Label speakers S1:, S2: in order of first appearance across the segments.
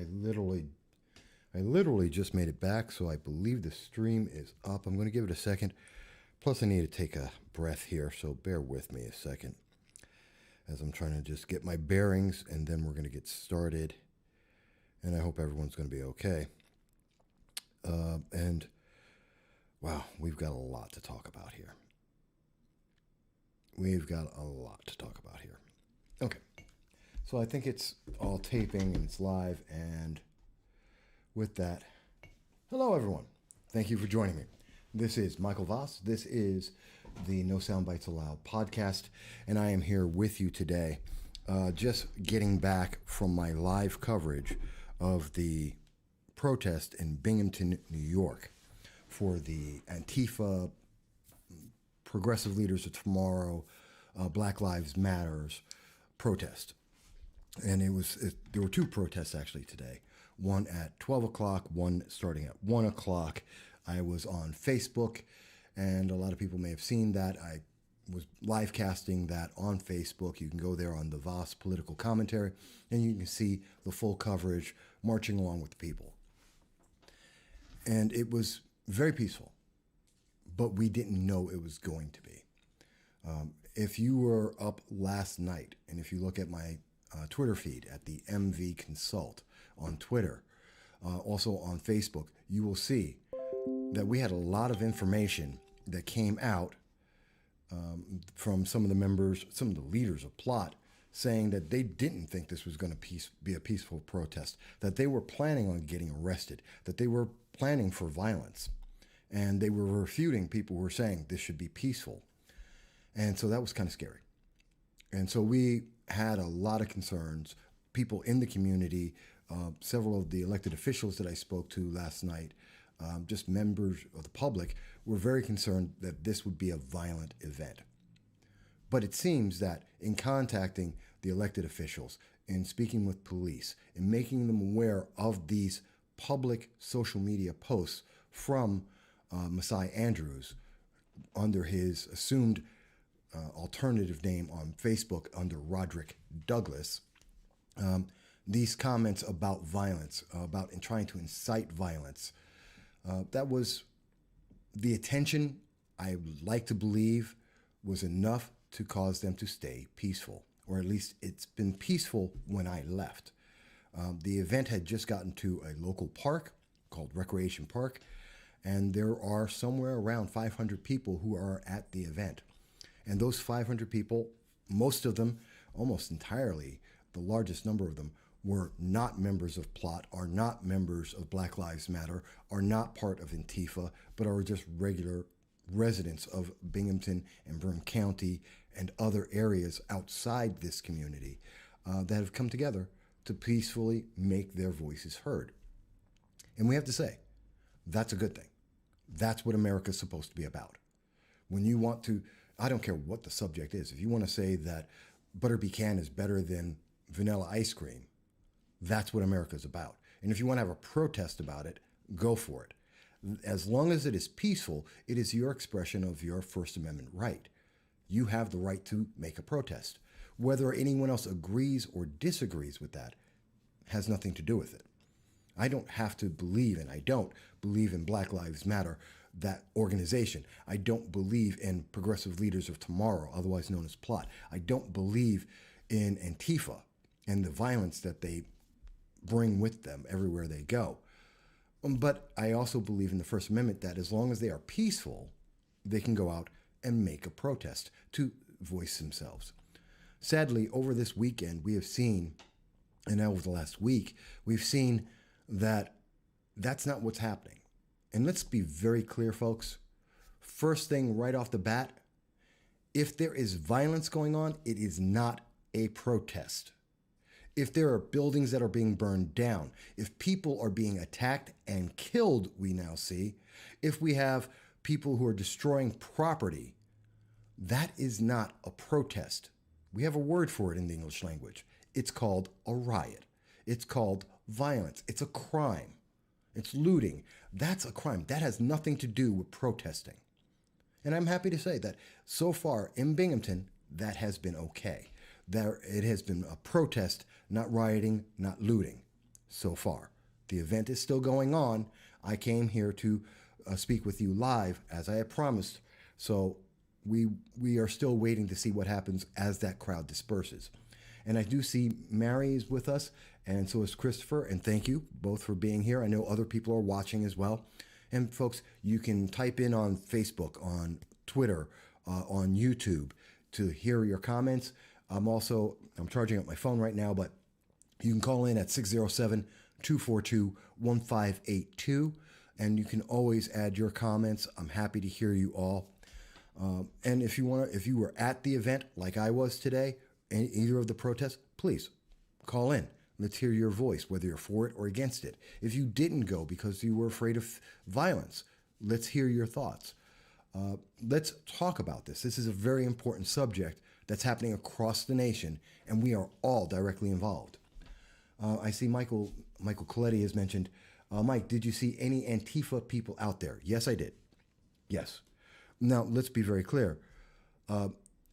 S1: I literally just made it back, so I believe the stream is up. I'm going to give it a second. Plus, I need to take a breath here, so bear with me a second as I'm trying to just get my bearings, and then we're going to get started. And I hope everyone's going to be okay. And wow, we've got a lot to talk about here. Okay. So I think it's all taping and it's live. And with that, hello, everyone. Thank you for joining me. This is Michael Voss. This is the No Soundbites Allowed podcast. And I am here with you today, just getting back from my live coverage of the protest in Binghamton, New York for the ANTIFA, Progressive Leaders of Tomorrow, Black Lives Matters protest. And there were two protests actually today, one at 12 o'clock, one starting at 1 o'clock. I was on Facebook, and a lot of people may have seen that. I was live casting that on Facebook. You can go there on the Voss Political Commentary, and you can see the full coverage marching along with the people. And it was very peaceful, but we didn't know it was going to be. If you were up last night, and if you look at my Twitter feed at the MV Consult on Twitter, also on Facebook, you will see that we had a lot of information that came out from some of the members, some of the leaders of Plot, saying that they didn't think this was going to be a peaceful protest, that they were planning on getting arrested, that they were planning for violence, and they were refuting people who were saying this should be peaceful. And so that was kind of scary. And so we had a lot of concerns. People in the community, several of the elected officials that I spoke to last night, just members of the public, were very concerned that this would be a violent event. But it seems that in contacting the elected officials, in speaking with police, in making them aware of these public social media posts from Messiah Andrews under his assumed alternative name on Facebook under Roderick Douglas, these comments about violence, about trying to incite violence, that was the attention, I would like to believe, was enough to cause them to stay peaceful, or at least it's been peaceful when I left. The event had just gotten to a local park called Recreation Park, and there are somewhere around 500 people who are at the event. And those 500 people, most of them, almost entirely, the largest number of them, were not members of Plot, are not members of Black Lives Matter, are not part of Antifa, but are just regular residents of Binghamton and Burnham County and other areas outside this community that have come together to peacefully make their voices heard. And we have to say, that's a good thing. That's what America's supposed to be about. When you want to, I don't care what the subject is, if you want to say that butter pecan is better than vanilla ice cream, that's what America's about. And if you want to have a protest about it, go for it. As long as it is peaceful, it is your expression of your First Amendment right. You have the right to make a protest. Whether anyone else agrees or disagrees with that has nothing to do with it. I don't have to believe, and I don't believe in Black Lives Matter, that organization. I don't believe in Progressive Leaders of Tomorrow, otherwise known as Plot. I don't believe in Antifa and the violence that they bring with them everywhere they go. But I also believe in the First Amendment that as long as they are peaceful, they can go out and make a protest to voice themselves. Sadly, over this weekend, we have seen, and over the last week, we've seen that that's not what's happening. And let's be very clear, folks. First thing right off the bat, if there is violence going on, it is not a protest. If there are buildings that are being burned down, if people are being attacked and killed, we now see, if we have people who are destroying property, that is not a protest. We have a word for it in the English language. It's called a riot. It's called violence. It's a crime. It's looting. That's a crime. That has nothing to do with protesting. And I'm happy to say that so far in Binghamton, that has been okay. It has been a protest, not rioting, not looting. so far. The event is still going on. I came here to speak with you live as I had promised. So we are still waiting to see what happens as that crowd disperses. And I do see Mary is with us, and so is Christopher, and thank you both for being here. I know other people are watching as well. And folks, you can type in on Facebook, on Twitter, on YouTube to hear your comments. I'm charging up my phone right now, but you can call in at 607-242-1582, and you can always add your comments. I'm happy to hear you all. And if you were at the event like I was today, either of the protests, please call in. Let's hear your voice, whether you're for it or against it. If you didn't go because you were afraid of violence, let's hear your thoughts. Let's talk about this. This is a very important subject that's happening across the nation, and we are all directly involved. I see Michael Coletti has mentioned, Mike, did you see any Antifa people out there? Yes, I did. Yes. Now, let's be very clear.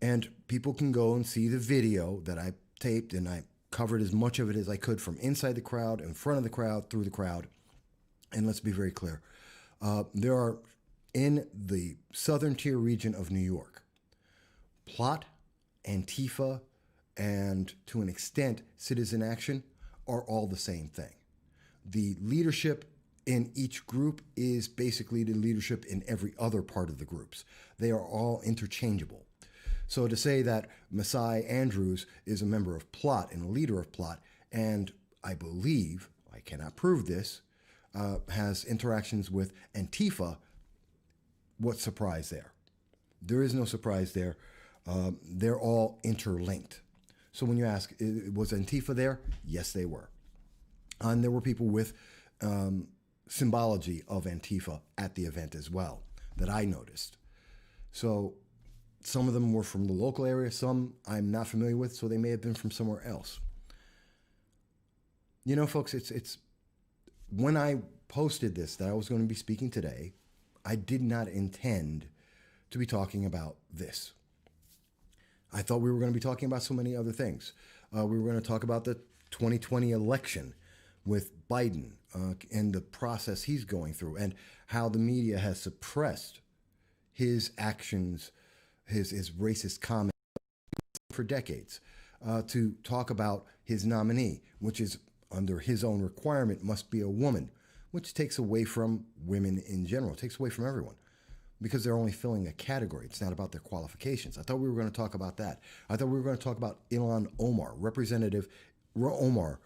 S1: And people can go and see the video that I taped, and I covered as much of it as I could from inside the crowd, in front of the crowd, through the crowd. And let's be very clear. There are, in the southern tier region of New York, Plot, Antifa, and to an extent, Citizen Action are all the same thing. The leadership in each group is basically the leadership in every other part of the groups. They are all interchangeable. So to say that Masai Andrews is a member of Plot and a leader of Plot, and I believe, I cannot prove this, has interactions with Antifa, what surprise there? There is no surprise there. They're all interlinked. So when you ask, was Antifa there? Yes, they were. And there were people with symbology of Antifa at the event as well that I noticed. So some of them were from the local area, some I'm not familiar with, so they may have been from somewhere else. You know, folks, it's when I posted this that I was going to be speaking today, I did not intend to be talking about this. I thought we were going to be talking about so many other things. We were going to talk about the 2020 election with Biden and the process he's going through, and how the media has suppressed his actions, his racist comments for decades, to talk about his nominee, which is under his own requirement must be a woman, which takes away from women in general, takes away from everyone, because they're only filling a category. It's not about their qualifications. I thought we were going to talk about that. I thought we were going to talk about Ilhan Omar, Representative Omar,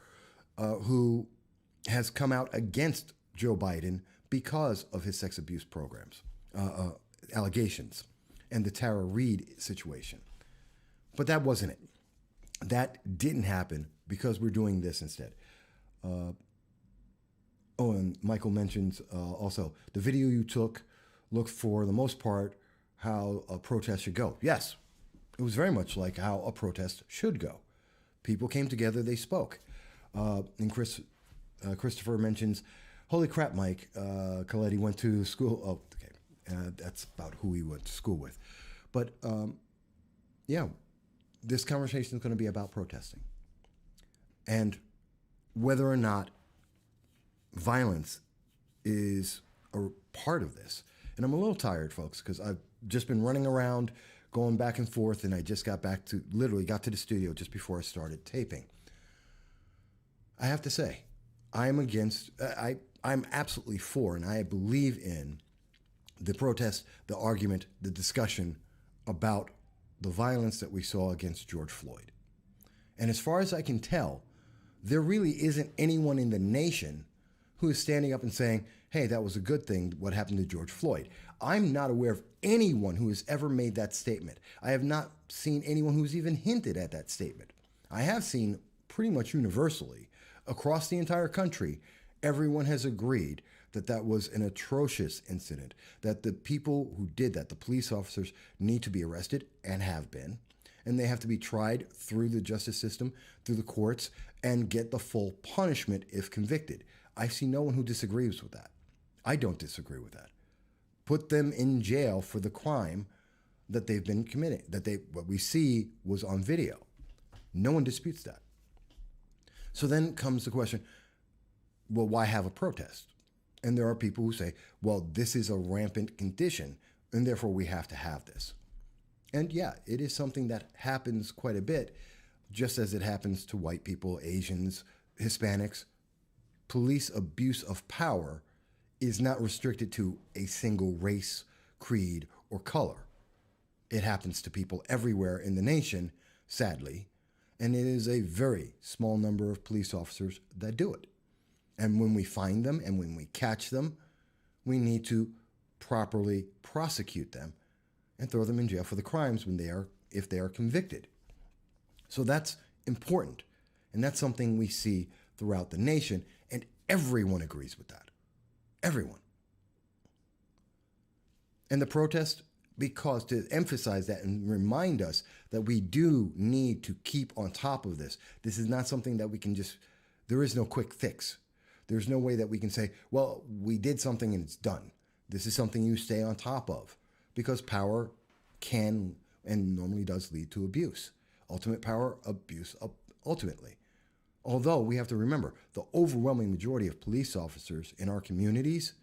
S1: who has come out against Joe Biden because of his sex abuse programs, allegations, and the Tara Reid situation. But that wasn't it. That didn't happen because we're doing this instead. And Michael mentions also the video you took looked for the most part how a protest should go. Yes, it was very much like how a protest should go. People came together, they spoke. And Christopher mentions, holy crap, Mike, Coletti went to school. Oh, okay. That's about who he went to school with. But yeah, this conversation is going to be about protesting and whether or not violence is a part of this. And I'm a little tired, folks, because I've just been running around, going back and forth, and I just literally got to the studio just before I started taping. I have to say, I'm absolutely for, and I believe in the protest, the argument, the discussion about the violence that we saw against George Floyd. And as far as I can tell, there really isn't anyone in the nation who is standing up and saying, hey, that was a good thing, what happened to George Floyd. I'm not aware of anyone who has ever made that statement. I have not seen anyone who's even hinted at that statement. I have seen pretty much universally, across the entire country, everyone has agreed that that was an atrocious incident, that the people who did that, the police officers, need to be arrested and have been, and they have to be tried through the justice system, through the courts, and get the full punishment if convicted. I see no one who disagrees with that. I don't disagree with that. Put them in jail for the crime that they've been committing, what we see was on video. No one disputes that. So then comes the question, well, why have a protest? And there are people who say, well, this is a rampant condition, and therefore we have to have this. And yeah, it is something that happens quite a bit, just as it happens to white people, Asians, Hispanics. Police abuse of power is not restricted to a single race, creed, or color. It happens to people everywhere in the nation, sadly, and it is a very small number of police officers that do it. And when we find them and when we catch them, we need to properly prosecute them and throw them in jail for the crimes if they are convicted. So that's important. And that's something we see throughout the nation, and everyone agrees with that. Everyone. And the protest, because to emphasize that and remind us that we do need to keep on top of this. This is not something that we can just, there is no quick fix. There's no way that we can say, well, we did something and it's done. This is something you stay on top of, because power can and normally does lead to abuse. Ultimate power, abuse, ultimately. Although we have to remember, the overwhelming majority of police officers in our communities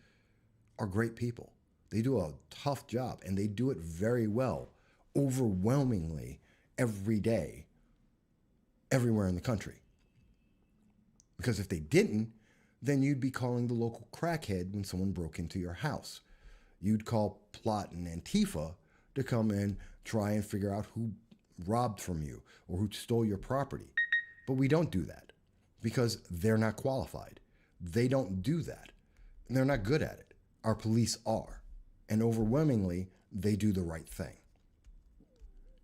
S1: are great people. They do a tough job, and they do it very well, overwhelmingly, every day, everywhere in the country. Because if they didn't, then you'd be calling the local crackhead when someone broke into your house. You'd call Plot and Antifa to come and try and figure out who robbed from you or who stole your property. But we don't do that because they're not qualified. They don't do that. And they're not good at it. Our police are. And overwhelmingly, they do the right thing.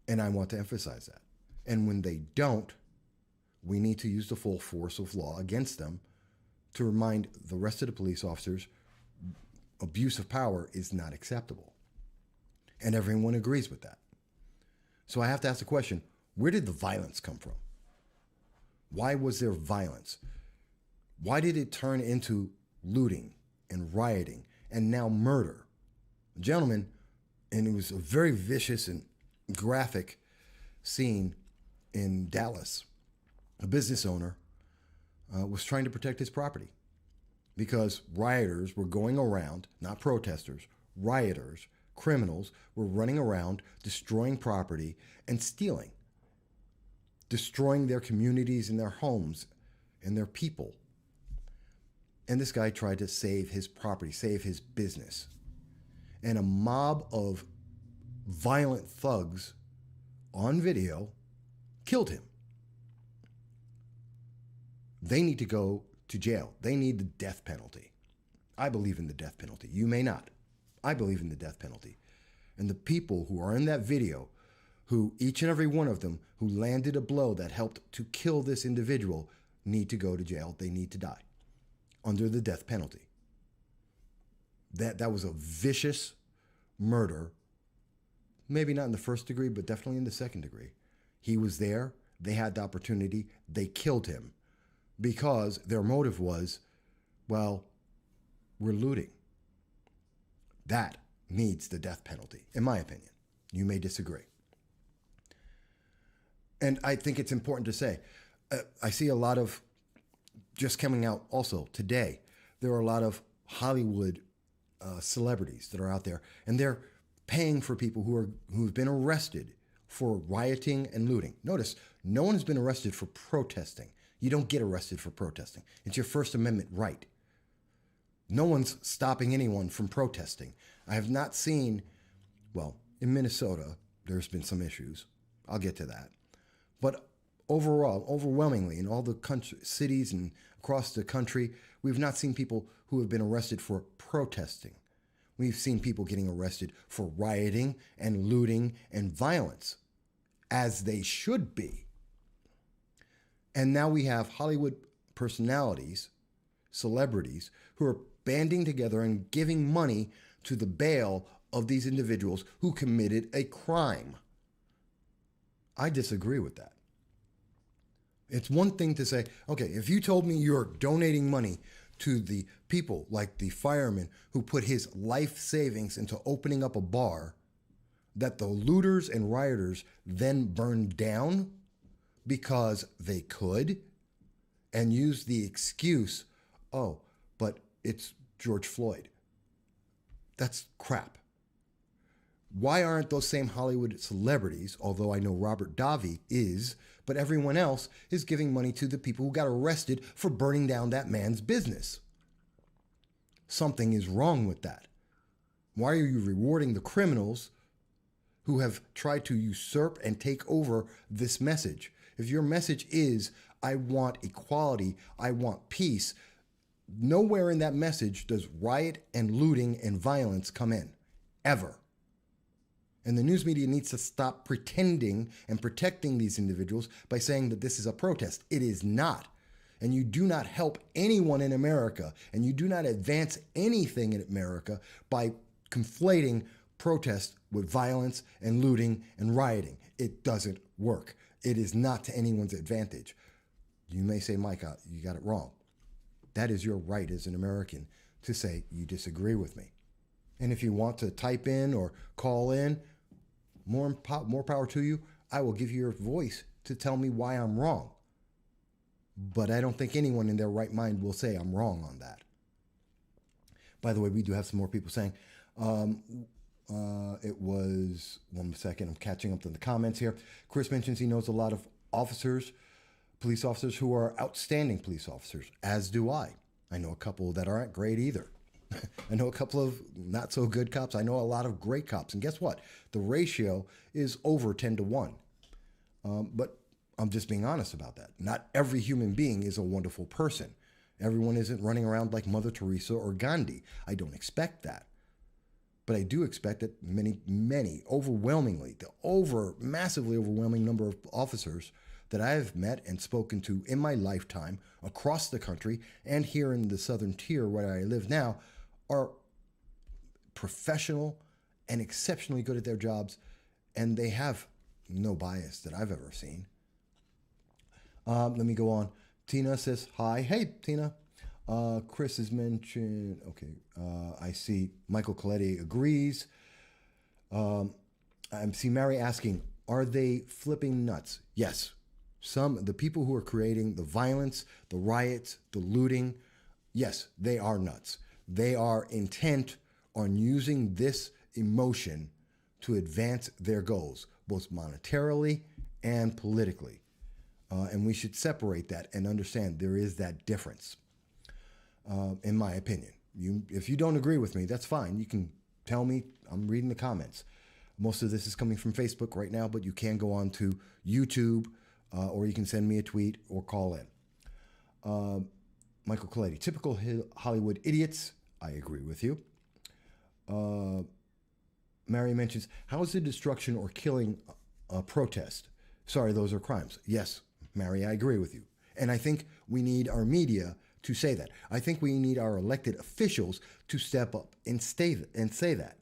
S1: And I want to emphasize that. And when they don't, we need to use the full force of law against them to remind the rest of the police officers abuse of power is not acceptable. And everyone agrees with that. So I have to ask the question, where did the violence come from? Why was there violence? Why did it turn into looting and rioting and now murder? Gentlemen, and it was a very vicious and graphic scene in Dallas. A business owner was trying to protect his property because rioters were going around, not protesters, rioters, criminals were running around destroying property and stealing, destroying their communities and their homes and their people. And this guy tried to save his property, save his business. And a mob of violent thugs on video killed him. They need to go to jail. They need the death penalty. I believe in the death penalty. You may not. I believe in the death penalty. And the people who are in that video, who each and every one of them who landed a blow that helped to kill this individual, need to go to jail. They need to die under the death penalty. That was a vicious murder, maybe not in the first degree, but definitely in the second degree. He was there. They had the opportunity. They killed him because their motive was, well, we're looting. That needs the death penalty, in my opinion. You may disagree. And I think it's important to say, I see a lot of, just coming out also today, there are a lot of Hollywood celebrities that are out there, and they're paying for people who've been arrested for rioting and looting. Notice, no one has been arrested for protesting. You don't get arrested for protesting. It's your First Amendment right. No one's stopping anyone from protesting. I have not seen, well, in Minnesota, there's been some issues. I'll get to that. But overall, overwhelmingly, in all the cities and across the country, we've not seen people who have been arrested for protesting. We've seen people getting arrested for rioting and looting and violence, as they should be. And now we have Hollywood personalities, celebrities, who are banding together and giving money to the bail of these individuals who committed a crime. I disagree with that. It's one thing to say, okay, if you told me you're donating money to the people like the fireman who put his life savings into opening up a bar that the looters and rioters then burned down because they could, and used the excuse oh, but it's George Floyd. That's crap. Why aren't those same Hollywood celebrities, although I know Robert Davi is, but everyone else is giving money to the people who got arrested for burning down that man's business? Something is wrong with that. Why are you rewarding the criminals who have tried to usurp and take over this message? If your message is, I want equality, I want peace, nowhere in that message does riot and looting and violence come in, ever. And the news media needs to stop pretending and protecting these individuals by saying that this is a protest. It is not. And you do not help anyone in America, and you do not advance anything in America by conflating protest with violence and looting and rioting. It doesn't work. It is not to anyone's advantage. You may say, Mike, you got it wrong. That is your right as an American to say you disagree with me. And if you want to type in or call in, more power to you. I will give you your voice to tell me why I'm wrong. But I don't think anyone in their right mind will say I'm wrong on that. By the way, we do have some more people saying, it was, one second, I'm catching up to the comments here. Chris mentions he knows a lot of officers, police officers who are outstanding police officers, as do I. I know a couple that aren't great either. I know a couple of not so good cops. I know a lot of great cops. And guess what? The ratio is over 10-1. But I'm just being honest about that. Not every human being is a wonderful person. Everyone isn't running around like Mother Teresa or Gandhi. I don't expect that. But I do expect that many, overwhelmingly, massively overwhelming number of officers that I have met and spoken to in my lifetime across the country and here in the Southern Tier where I live now are professional and exceptionally good at their jobs, and they have no bias that I've ever seen. Let me go on. Tina says, hi. Hey, Tina. Chris has mentioned, okay, I see Michael Coletti agrees. I see Mary asking, are they flipping nuts? Yes. The people who are creating the violence, the riots, the looting, yes, they are nuts. They are intent on using this emotion to advance their goals, both monetarily and politically. And we should separate that and understand there is that difference, in my opinion. If you don't agree with me, that's fine. You can tell me. I'm reading the comments. Most of this is coming from Facebook right now, but you can go on to YouTube, or you can send me a tweet or call in. Michael Coletti, typical Hollywood idiots. I agree with you. Mary mentions, how is the destruction or killing a protest? Sorry, those are crimes. Yes, Mary, I agree with you. And I think we need our media to say that. I think we need our elected officials to step up and say that.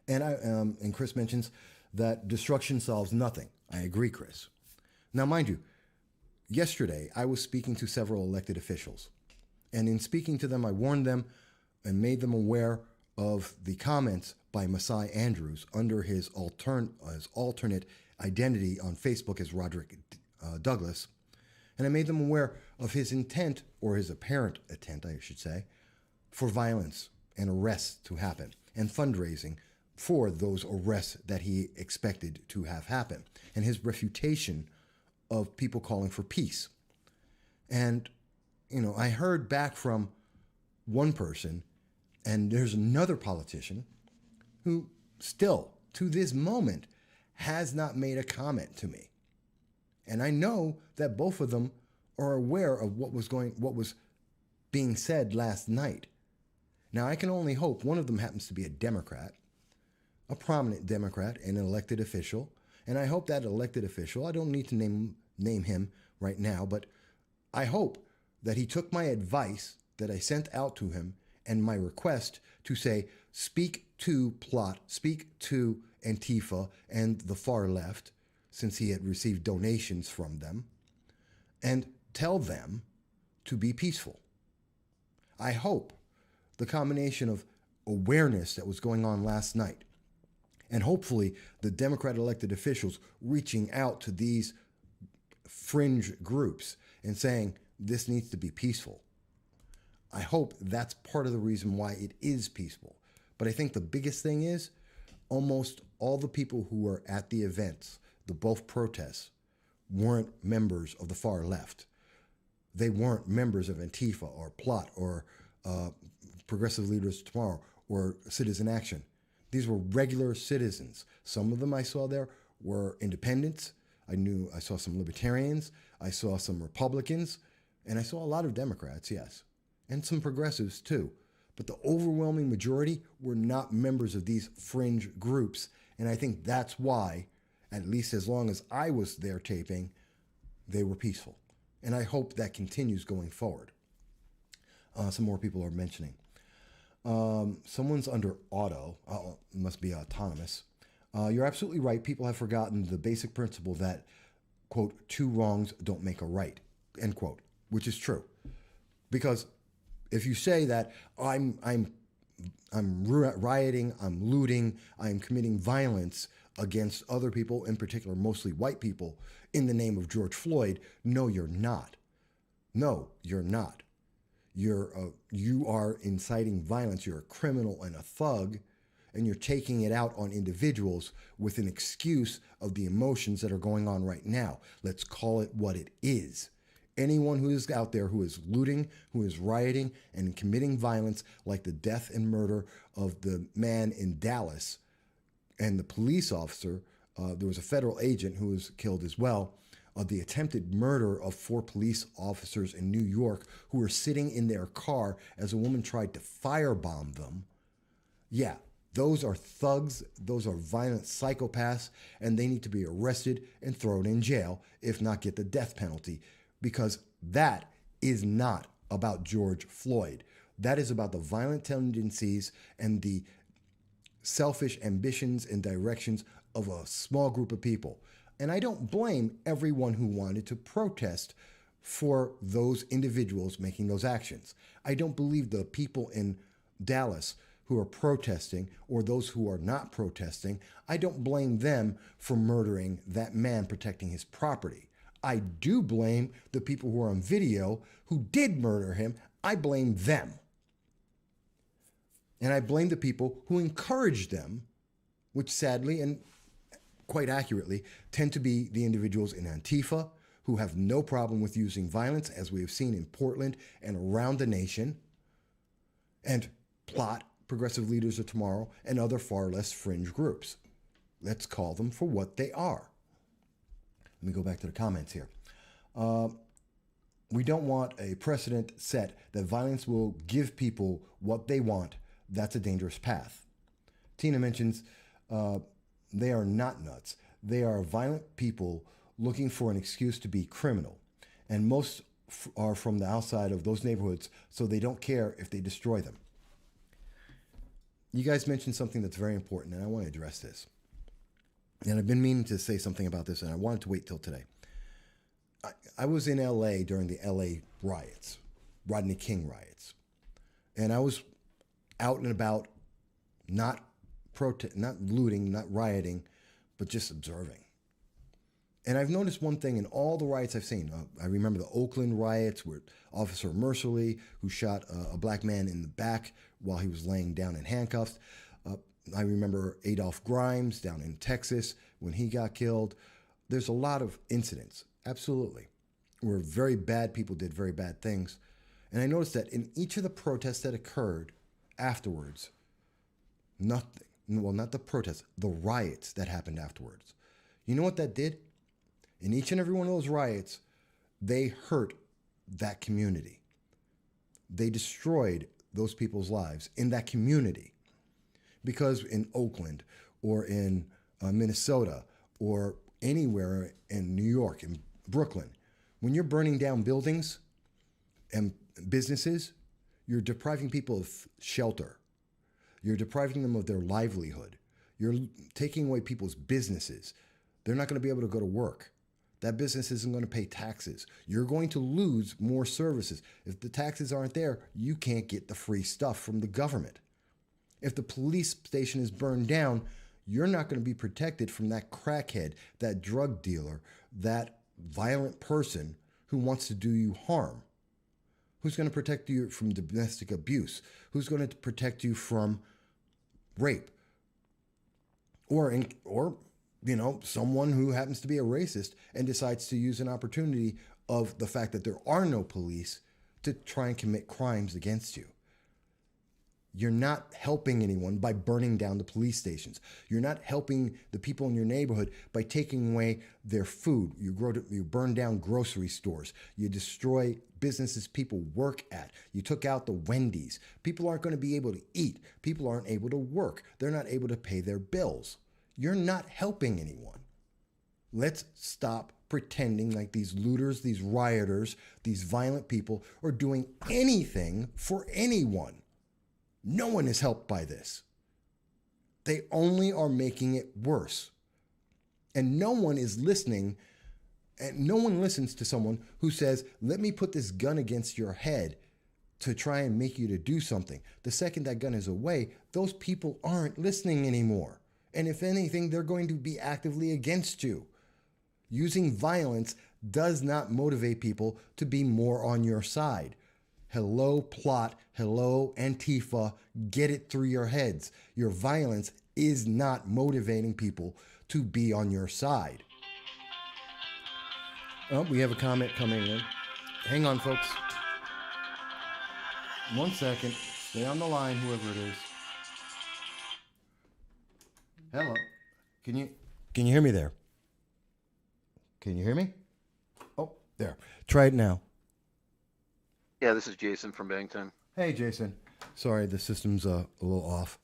S1: And Chris mentions that destruction solves nothing. I agree, Chris. Now, mind you, yesterday I was speaking to several elected officials. And in speaking to them, I warned them and made them aware of the comments by Masai Andrews under his alternate identity on Facebook as Roderick Douglas. And I made them aware of his intent, or his apparent intent, I should say, for violence and arrests to happen and fundraising for those arrests that he expected to have happen, and his refutation of people calling for peace. And, I heard back from one person, and there's another politician who still, to this moment, has not made a comment to me. And I know that both of them are aware of what was being said last night. Now, I can only hope one of them happens to be a Democrat, a prominent Democrat, and an elected official. And I hope that elected official, I don't need to name him right now, but I hope that he took my advice that I sent out to him and my request to say, speak to Plot, speak to Antifa and the far left, since he had received donations from them, and tell them to be peaceful. I hope the combination of awareness that was going on last night, and hopefully the Democrat elected officials reaching out to these fringe groups and saying, this needs to be peaceful. hope that's part of the reason why it is peaceful. But I think the biggest thing is almost all the people who were at the events, the both protests, weren't members of the far left. They weren't members of Antifa or Plot or Progressive Leaders Tomorrow or Citizen Action. These were regular citizens. Some of them I saw there were independents. I saw some libertarians. I saw some Republicans. And I saw a lot of Democrats, yes. And some progressives too. But the overwhelming majority were not members of these fringe groups. And I think that's why, at least as long as I was there taping, they were peaceful. And I hope that continues going forward. Some more people are mentioning. Someone's under auto, must be autonomous. You're absolutely right. People have forgotten the basic principle that, quote, two wrongs don't make a right, end quote, which is true. Because if you say that I'm rioting, I'm looting, I'm committing violence against other people, in particular, mostly white people, in the name of George Floyd, no, you're not. No, you're not. You are inciting violence. You're a criminal and a thug, and you're taking it out on individuals with an excuse of the emotions that are going on right now. Let's call it what it is. Anyone who is out there who is looting, who is rioting, and committing violence, like the death and murder of the man in Dallas and the police officer, there was a federal agent who was killed as well, the attempted murder of 4 police officers in New York who were sitting in their car as a woman tried to firebomb them. Yeah, those are thugs, those are violent psychopaths, and they need to be arrested and thrown in jail, if not get the death penalty, because that is not about George Floyd. That is about the violent tendencies and the selfish ambitions and directions of a small group of people. And I don't blame everyone who wanted to protest for those individuals making those actions. I don't believe the people in Dallas who are protesting or those who are not protesting, I don't blame them for murdering that man protecting his property. I do blame the people who are on video who did murder him. I blame them. And I blame the people who encouraged them, which sadly and quite accurately tend to be the individuals in Antifa who have no problem with using violence, as we have seen in Portland and around the nation, and Plot, Progressive Leaders of Tomorrow, and other far less fringe groups. Let's call them for what they are. Let me go back to the comments here. We don't want a precedent set that violence will give people what they want. That's a dangerous path. Tina mentions they are not nuts. They are violent people looking for an excuse to be criminal. And most are from the outside of those neighborhoods, so they don't care if they destroy them. You guys mentioned something that's very important, and I want to address this. And I've been meaning to say something about this, and I wanted to wait till today. I was in LA during the LA riots, Rodney King riots. And I was out and about, not looting, not rioting, but just observing. And I've noticed one thing in all the riots I've seen. I remember the Oakland riots where Officer Mercilessly, who shot a black man in the back while he was laying down in handcuffs. I remember Adolph Grimes down in Texas when he got killed. There's a lot of incidents, absolutely, where very bad people did very bad things. And I noticed that in each of the protests that occurred afterwards, not the protests, the riots that happened afterwards. You know what that did? In each and every one of those riots, they hurt that community. They destroyed those people's lives in that community. Because in Oakland or in Minnesota or anywhere in New York, in Brooklyn, when you're burning down buildings and businesses, you're depriving people of shelter. You're depriving them of their livelihood. You're taking away people's businesses. They're not going to be able to go to work. That business isn't going to pay taxes. You're going to lose more services. If the taxes aren't there, you can't get the free stuff from the government. If the police station is burned down, you're not going to be protected from that crackhead, that drug dealer, that violent person who wants to do you harm, Who's going to protect you from domestic abuse? Who's going to protect you from rape? Or someone who happens to be a racist and decides to use an opportunity of the fact that there are no police to try and commit crimes against you. You're not helping anyone by burning down the police stations. You're not helping the people in your neighborhood by taking away their food. You burn down grocery stores. You destroy businesses people work at. You took out the Wendy's. People aren't going to be able to eat. People aren't able to work. They're not able to pay their bills. You're not helping anyone. Let's stop pretending like these looters, these rioters, these violent people are doing anything for anyone. No one is helped by this. They only are making it worse. And no one is listening, and no one listens to someone who says, let me put this gun against your head to try and make you to do something. The second that gun is away, those people aren't listening anymore. And if anything, they're going to be actively against you. Using violence does not motivate people to be more on your side. Hello, plot. Hello, Antifa. Get it through your heads. Your violence is not motivating people to be on your side. Oh, we have a comment coming in. Hang on, folks. 1 second. Stay on the line, whoever it is. Hello. Can you hear me there? Can you hear me? Oh, there. Try it now.
S2: Yeah, this is Jason from Bangton.
S1: Hey, Jason. Sorry, the system's a little off.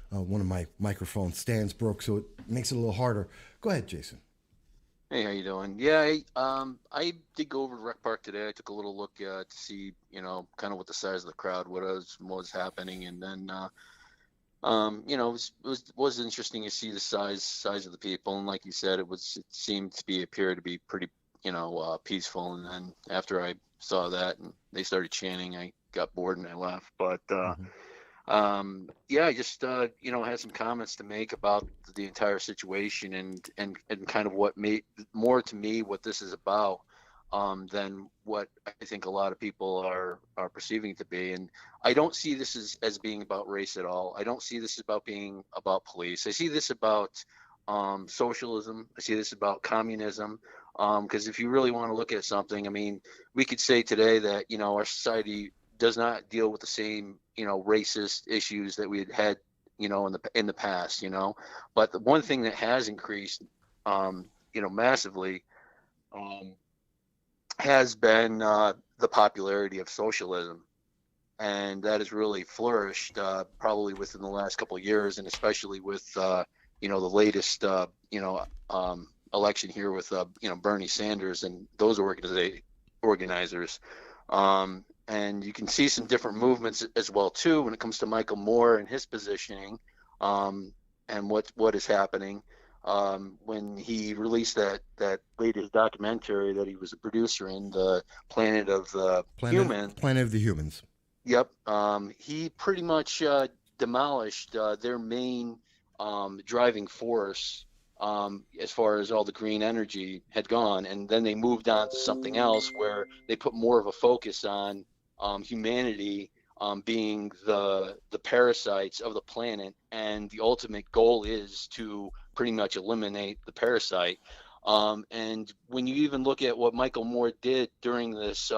S1: One of my microphone stands broke, so it makes it a little harder. Go ahead, Jason.
S2: Hey, how you doing? Yeah, I did go over to Rec Park today. I took a little look to see, kind of what the size of the crowd was happening, and then, it was interesting to see the size of the people, and like you said, it seemed to appear to be pretty, peaceful. And then after I saw that and they started chanting, I got bored and I left. But I just had some comments to make about the entire situation and kind of what made more to me what this is about than what I think a lot of people are perceiving it to be. And I don't see this as being about race at all. I don't see this about being about police. I see this about socialism. I see this about communism. Because if you really want to look at something, I mean, we could say today that, our society does not deal with the same, racist issues that we had, in the past, But the one thing that has increased, massively, has been the popularity of socialism. And that has really flourished probably within the last couple of years, and especially with, the latest, election here with Bernie Sanders and those organizers, and you can see some different movements as well too when it comes to Michael Moore and his positioning, and what is happening when he released that latest documentary that he was a producer in, the Planet of the Humans. Yep. He pretty much demolished their main driving force as far as all the green energy had gone, and then they moved on to something else where they put more of a focus on humanity being the parasites of the planet, and the ultimate goal is to pretty much eliminate the parasite. And when you even look at what Michael Moore did during this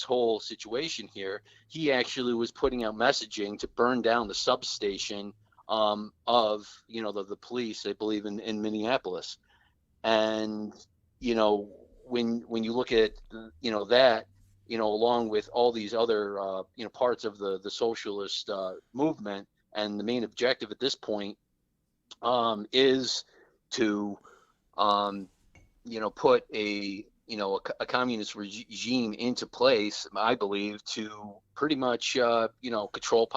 S2: whole situation here, he actually was putting out messaging to burn down the substation of the police, I believe, in Minneapolis. And when you look at that, along with all these other parts of the socialist movement, and the main objective at this point is to put a communist regime into place, I believe, to pretty much control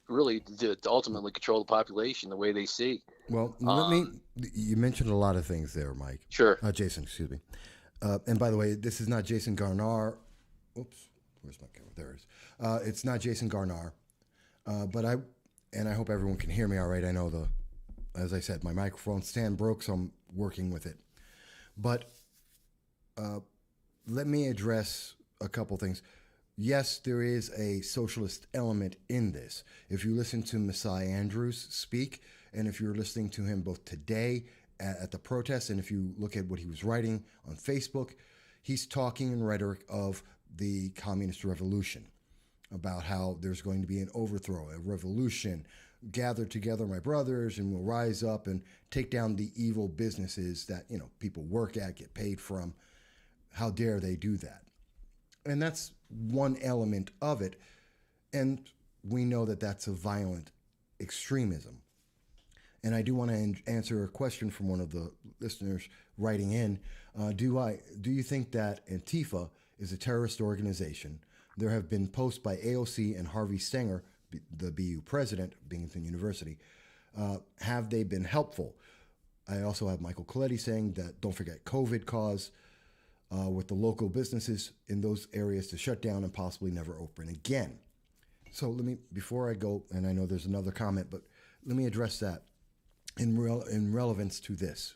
S2: really to ultimately control the population the way they see.
S1: Well, you mentioned a lot of things there, Mike.
S2: Sure.
S1: Jason, excuse me. And by the way, this is not Jason Garnar. Oops, where's my camera? There it is. It's not Jason Garnar. But I hope everyone can hear me all right. I know as I said, my microphone stand broke, so I'm working with it. But let me address a couple things. yes, there is a socialist element in this. If you listen to Messiah Andrews speak, and if you're listening to him both today at the protests, and if you look at what he was writing on Facebook, he's talking in rhetoric of the communist revolution, about how there's going to be an overthrow, a revolution. Gather together, my brothers, and we'll rise up and take down the evil businesses that, people work at, get paid from. How dare they do that? And that's one element of it. And we know that that's a violent extremism. And I do want to answer a question from one of the listeners writing in. Do you think that Antifa is a terrorist organization? There have been posts by AOC and Harvey Stenger, the BU president, Binghamton University. Have they been helpful? I also have Michael Coletti saying that don't forget COVID caused with the local businesses in those areas to shut down and possibly never open again. So before I go, and I know there's another comment, but let me address that in relevance to this.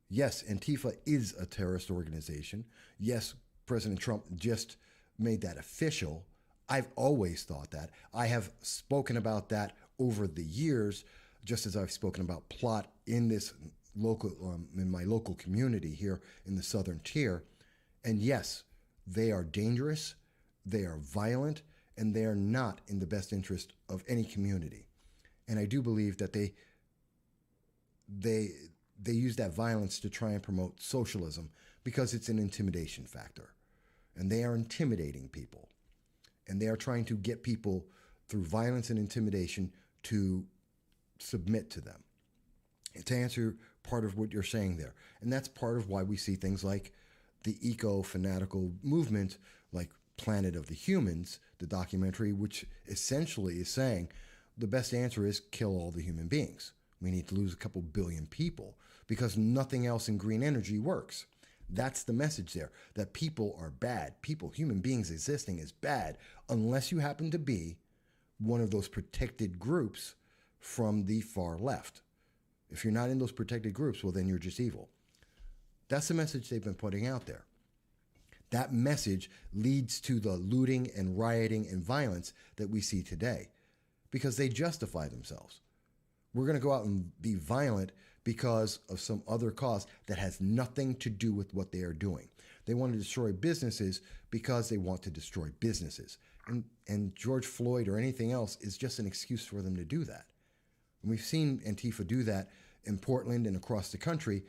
S1: Yes, Antifa is a terrorist organization. Yes, President Trump just made that official. I've always thought that. I have spoken about that over the years, just as I've spoken about plot in this local, in my local community here in the Southern Tier. And yes, they are dangerous, they are violent, and they are not in the best interest of any community. And I do believe that they use that violence to try and promote socialism because it's an intimidation factor. And they are intimidating people. And they are trying to get people through violence and intimidation to submit to them. And to answer part of what you're saying there. And that's part of why we see things like the eco-fanatical movement, like Planet of the Humans, the documentary, which essentially is saying the best answer is kill all the human beings. We need to lose a couple billion people because nothing else in green energy works. That's the message there, that people are bad. People, human beings existing is bad unless you happen to be one of those protected groups from the far left. If you're not in those protected groups, well, then you're just evil. That's the message they've been putting out there. That message leads to the looting and rioting and violence that we see today because they justify themselves. We're going to go out and be violent because of some other cause that has nothing to do with what they are doing. They want to destroy businesses because they want to destroy businesses. And George Floyd or anything else is just an excuse for them to do that. And we've seen Antifa do that in Portland and across the country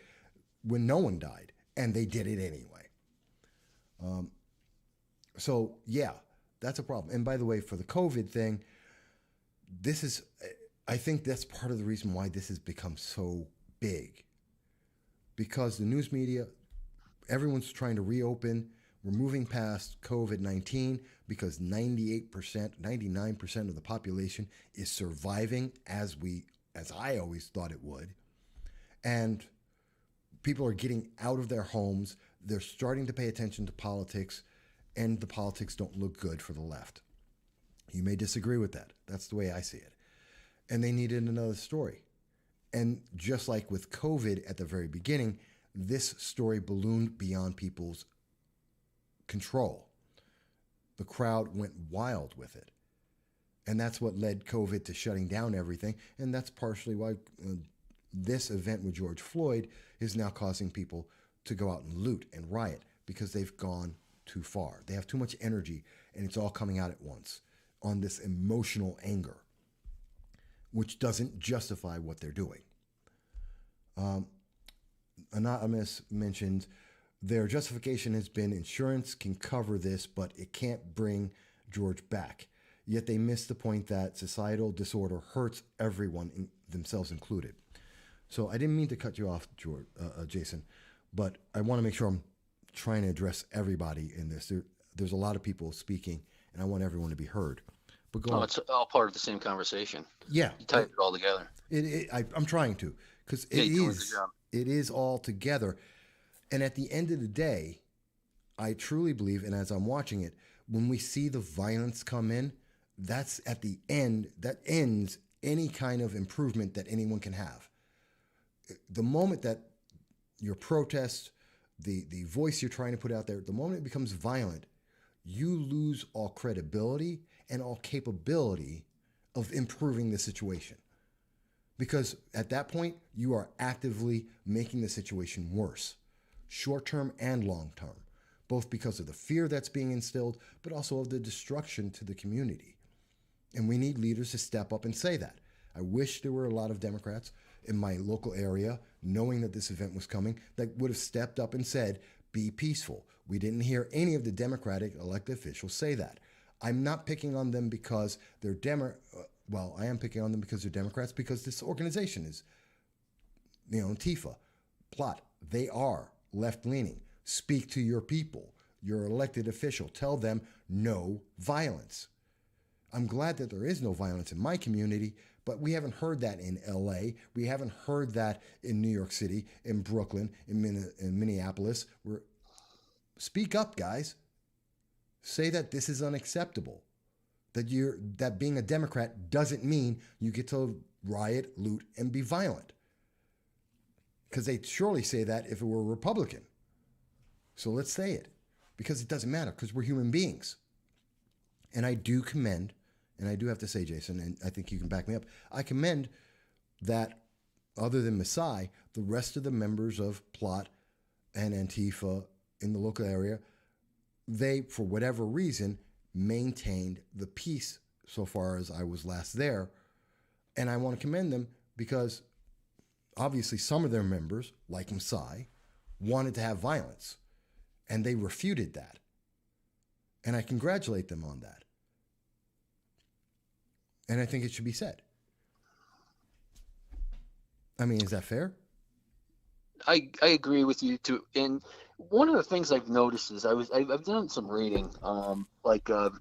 S1: when no one died, and they did it anyway. So, yeah, that's a problem. And by the way, for the COVID thing, I think that's part of the reason why this has become so big. Because the news media, everyone's trying to reopen. We're moving past COVID-19 because 98%, 99% of the population is surviving as I always thought it would. And people are getting out of their homes. They're starting to pay attention to politics, and the politics don't look good for the left. You may disagree with that. That's the way I see it. And they needed another story. And just like with COVID at the very beginning, this story ballooned beyond people's control. The crowd went wild with it. And that's what led COVID to shutting down everything. And that's partially why this event with George Floyd is now causing people to go out and loot and riot because they've gone too far. They have too much energy, and it's all coming out at once on this emotional anger, which doesn't justify what they're doing. Anonymous mentioned their justification has been insurance can cover this, but it can't bring George back. Yet they miss the point that societal disorder hurts everyone, themselves included. So I didn't mean to cut you off, Jason, but I want to make sure I'm trying to address everybody in this. There's a lot of people speaking, and I want everyone to be heard. But go on.
S2: It's all part of the same conversation.
S1: Yeah.
S2: You tied it all together.
S1: I'm trying to, because it is all together. And at the end of the day, I truly believe, and as I'm watching it, when we see the violence come in, that's at the end, that ends any kind of improvement that anyone can have. The moment that your protest, the voice you're trying to put out there, the moment it becomes violent, you lose all credibility and all capability of improving the situation. Because at that point, you are actively making the situation worse, short term and long term, both because of the fear that's being instilled, but also of the destruction to the community. And we need leaders to step up and say that. I wish there were a lot of Democrats in my local area, knowing that this event was coming, that would have stepped up and said, be peaceful. We didn't hear any of the Democratic elected officials say that. I'm not picking on them because they're I am picking on them because they're Democrats, because this organization is, ANTIFA, plot. They are left-leaning. Speak to your people, your elected official. Tell them no violence. I'm glad that there is no violence in my community, but we haven't heard that in LA. We haven't heard that in New York City, in Brooklyn, in Minneapolis. Speak up, guys. Say that this is unacceptable. That being a Democrat doesn't mean you get to riot, loot, and be violent. Because they'd surely say that if it were a Republican. So let's say it. Because it doesn't matter, because we're human beings. And I do commend, and I do have to say, Jason, and I think you can back me up, I commend that, other than Masai, the rest of the members of Plot and Antifa in the local area, they, for whatever reason, maintained the peace so far as I was last there. And I want to commend them because obviously some of their members, like Masai, wanted to have violence, and they refuted that. And I congratulate them on that. And I think it should be said. I mean, is that fair?
S2: I agree with you too. And one of the things I've noticed is I've done some reading.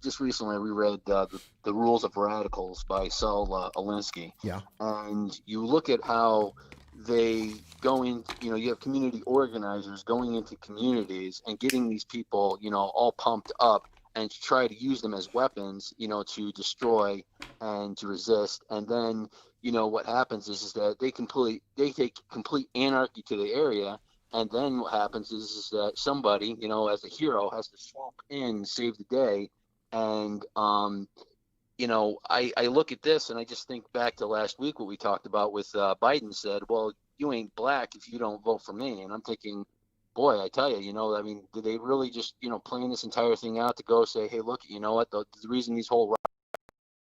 S2: Just recently I reread the Rules of Radicals by Saul Alinsky.
S1: Yeah.
S2: And you look at how they go in. You have community organizers going into communities and getting these people, all pumped up, and to try to use them as weapons, to destroy and to resist. And then, what happens is that they take complete anarchy to the area. And then what happens is that somebody, as a hero, has to swoop in, save the day. And, I look at this and I just think back to last week, what we talked about with Biden said, well, you ain't black if you don't vote for me. And I'm thinking, boy, I tell you, did they really just, plan this entire thing out to go say, hey, look, you know what, the reason these whole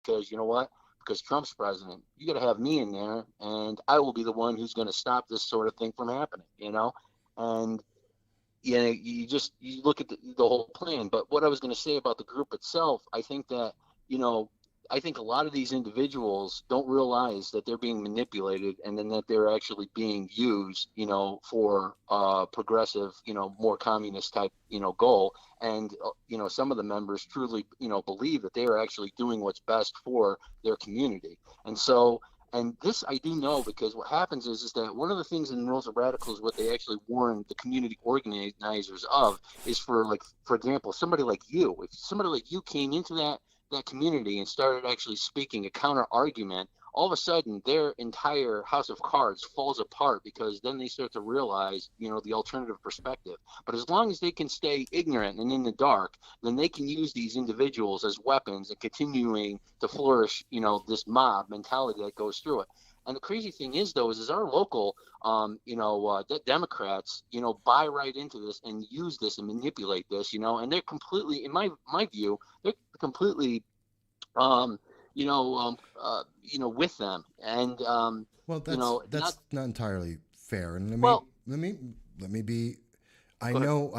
S2: because you know what? Because Trump's president, you got to have me in there, and I will be the one who's going to stop this sort of thing from happening, And you look at the whole plan. But what I was going to say about the group itself, I think that I think a lot of these individuals don't realize that they're being manipulated, and then that they're actually being used, for progressive, more communist type, goal. And, some of the members truly, believe that they are actually doing what's best for their community. And so, and this I do know, because what happens is that one of the things in the Rules of Radicals, what they actually warn the community organizers of, is for example, somebody like you. If somebody like you came into that community and started actually speaking a counter argument, all of a sudden their entire house of cards falls apart, because then they start to realize, the alternative perspective. But as long as they can stay ignorant and in the dark, then they can use these individuals as weapons and continuing to flourish, this mob mentality that goes through it. And the crazy thing is, though, is our local, Democrats, buy right into this and use this and manipulate this, and they're completely, in my view, they're completely, with them. And
S1: Well, that's not entirely fair. And let me be. I know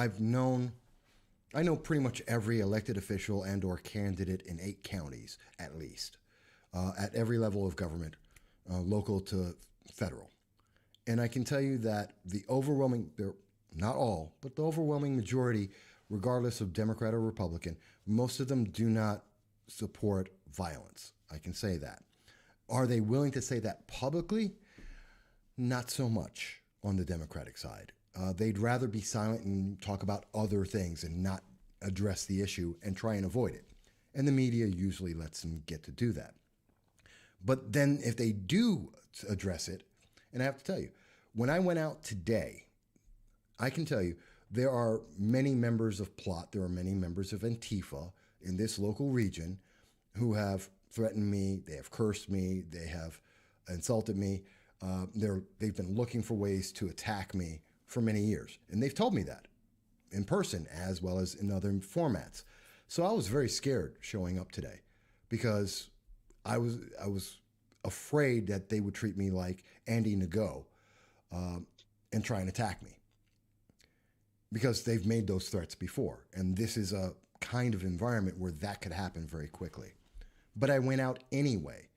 S1: pretty much every elected official and or candidate in 8 counties, at least, at every level of government, local to federal. And I can tell you that not all, but the overwhelming majority, regardless of Democrat or Republican, most of them do not support violence. I can say that. Are they willing to say that publicly? Not so much on the Democratic side. They'd rather be silent and talk about other things and not address the issue and try and avoid it. And the media usually lets them get to do that. But then if they do address it, and I have to tell you, when I went out today, I can tell you there are many members of Plot, there are many members of Antifa in this local region who have threatened me, they have cursed me, they have insulted me. They've been looking for ways to attack me for many years. And they've told me that in person as well as in other formats. So I was very scared showing up today because I was afraid that they would treat me like Andy Nago and try and attack me, because they've made those threats before. And this is a kind of environment where that could happen very quickly. But I went out anyway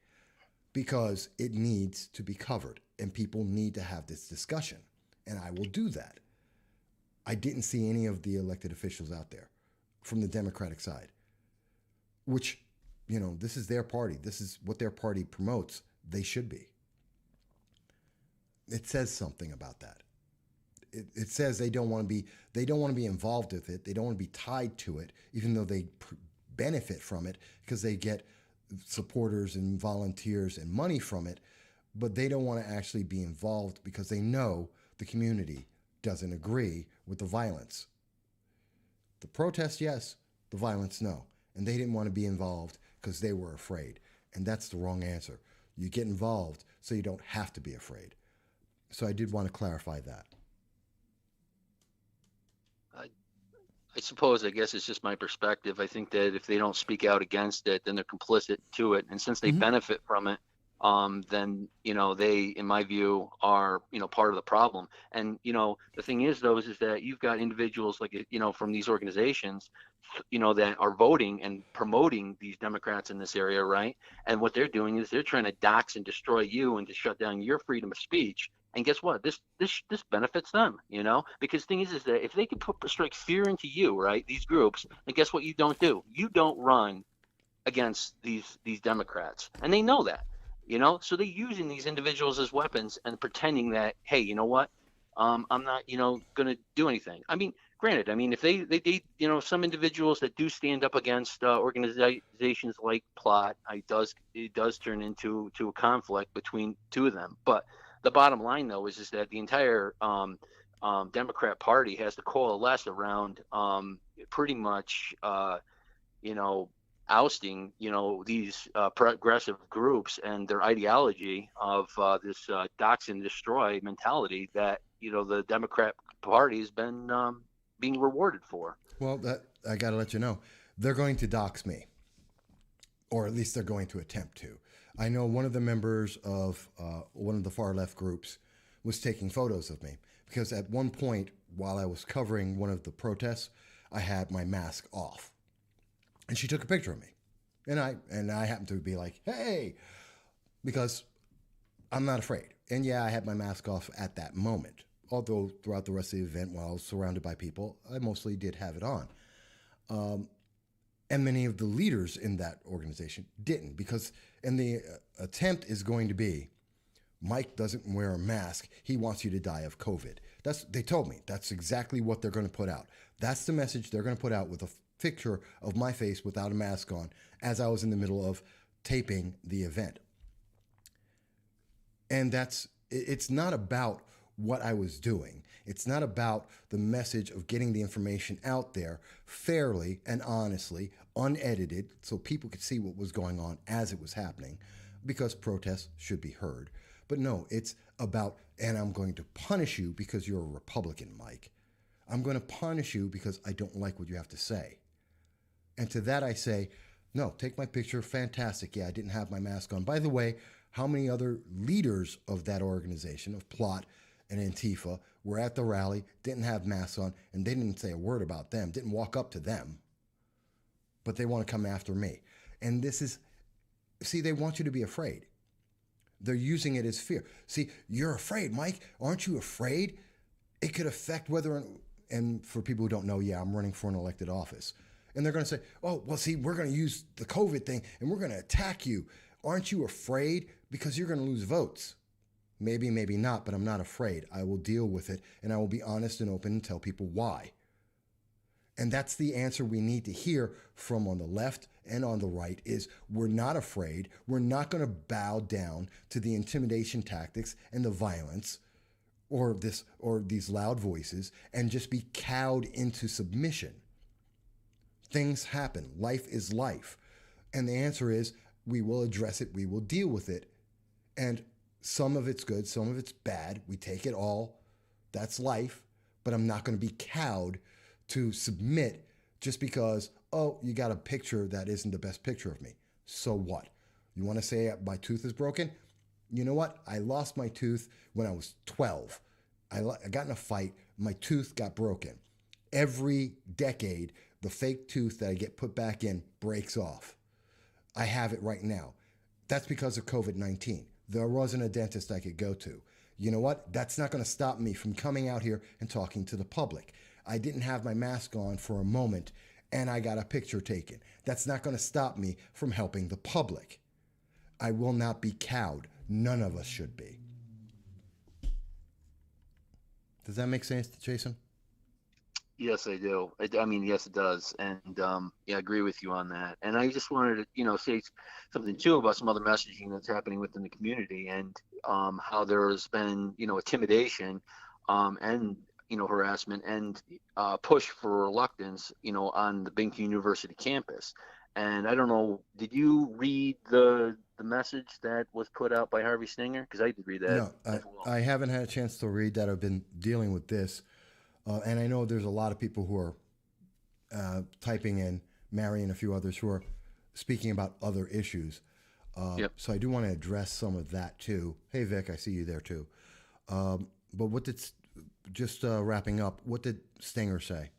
S1: because it needs to be covered and people need to have this discussion. And I will do that. I didn't see any of the elected officials out there from the Democratic side, which, you know, this is their party. This is what their party promotes. They should be. It says something about that. It says they don't want to be involved with it. They don't want to be tied to it, even though they benefit from it because they get supporters and volunteers and money from it. But they don't want to actually be involved because they know the community doesn't agree with the violence. The protest, yes. The violence, no. And they didn't want to be involved because they were afraid. And that's the wrong answer. You get involved so you don't have to be afraid. So I did want to clarify that.
S2: I suppose, I guess it's just my perspective. I think that if they don't speak out against it, then they're complicit to it. And since they benefit from it, then, you know, they, in my view, are, you know, part of the problem. And, you know, the thing is, though, is that you've got individuals like, you know, from these organizations, you know, that are voting and promoting these Democrats in this area, right? And what they're doing is they're trying to dox and destroy you and to shut down your freedom of speech. And guess what? This benefits them, you know, because the thing is that if they can strike fear into you, right, these groups, then guess what you don't do? You don't run against these Democrats, and they know that, you know. So they're using these individuals as weapons and pretending that, hey, you know what, I'm not, you know, going to do anything. I mean, granted, I mean, if they you know, some individuals that do stand up against organizations like Plot, it does turn into a conflict between two of them, but the bottom line, though, is that the entire Democrat Party has to coalesce around pretty much, you know, ousting, you know, these progressive groups and their ideology of this dox and destroy mentality that, you know, the Democrat Party has been being rewarded for.
S1: Well, that I got to let you know, they're going to dox me, or at least they're going to attempt to. I know one of the members of one of the far left groups was taking photos of me because at one point while I was covering one of the protests, I had my mask off, and she took a picture of me, and I happened to be like, hey, because I'm not afraid. And yeah, I had my mask off at that moment, although throughout the rest of the event while I was surrounded by people, I mostly did have it on. And many of the leaders in that organization didn't, because, and the attempt is going to be, Mike doesn't wear a mask. He wants you to die of COVID. They told me that's exactly what they're going to put out. That's the message they're going to put out, with a picture of my face without a mask on as I was in the middle of taping the event. And it's not about what I was doing. It's not about the message of getting the information out there fairly and honestly, unedited, so people could see what was going on as it was happening, because protests should be heard. But no, it's about, and I'm going to punish you because you're a Republican, Mike. I'm going to punish you because I don't like what you have to say. And to that I say, no, take my picture, fantastic. Yeah, I didn't have my mask on. By the way, how many other leaders of that organization, of Plot and Antifa, were at the rally, didn't have masks on, and they didn't say a word about them, didn't walk up to them, but they want to come after me. And this is, see, they want you to be afraid. They're using it as fear. See, you're afraid, Mike. Aren't you afraid? It could affect whether, and for people who don't know, yeah, I'm running for an elected office. And they're going to say, oh, well, see, we're going to use the COVID thing and we're going to attack you. Aren't you afraid? Because you're going to lose votes. Maybe, maybe not, but I'm not afraid. I will deal with it, and I will be honest and open and tell people why. And that's the answer we need to hear from on the left and on the right, is we're not afraid. We're not going to bow down to the intimidation tactics and the violence. or these loud voices and just be cowed into submission. Things happen. Life is life. And the answer is we will address it, we will deal with it. And some of it's good, some of it's bad. We take it all. That's life. But I'm not going to be cowed to submit just because, oh, you got a picture that isn't the best picture of me. So what? You want to say my tooth is broken? You know what? I lost my tooth when I was 12. I got in a fight. My tooth got broken. Every decade, the fake tooth that I get put back in breaks off. I have it right now. That's because of COVID-19. There wasn't a dentist I could go to. You know what? That's not going to stop me from coming out here and talking to the public. I didn't have my mask on for a moment and I got a picture taken. That's not going to stop me from helping the public. I will not be cowed. None of us should be. Does that make sense, Jason?
S2: Yes, I do. I mean, yes, it does. And yeah, I agree with you on that. And I just wanted to, say something too about some other messaging that's happening within the community and how there's been, intimidation and, harassment and push for reluctance, on the Binghamton University campus. And I don't know, did you read the message that was put out by Harvey Sninger? Because I did read that.
S1: No, I haven't had a chance to read that. I've been dealing with this. And I know there's a lot of people who are typing in, Mary and a few others who are speaking about other issues.
S2: Yep.
S1: So I do want to address some of that too. Hey, Vic, I see you there too. But just wrapping up, what did Stinger say?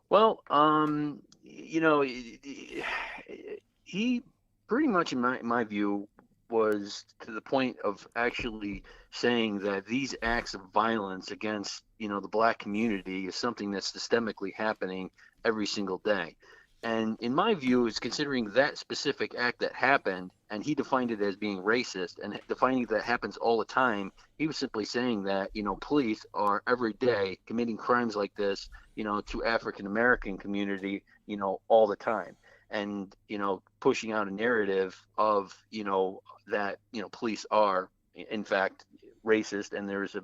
S2: Well, he pretty much, in my view, was to the point of actually saying that these acts of violence against, the Black community is something that's systemically happening every single day. And in my view, is considering that specific act that happened, and he defined it as being racist, and defining that happens all the time. He was simply saying that, police are every day committing crimes like this, to African American community, all the time. And, pushing out a narrative of, that, police are, in fact, racist, and there's a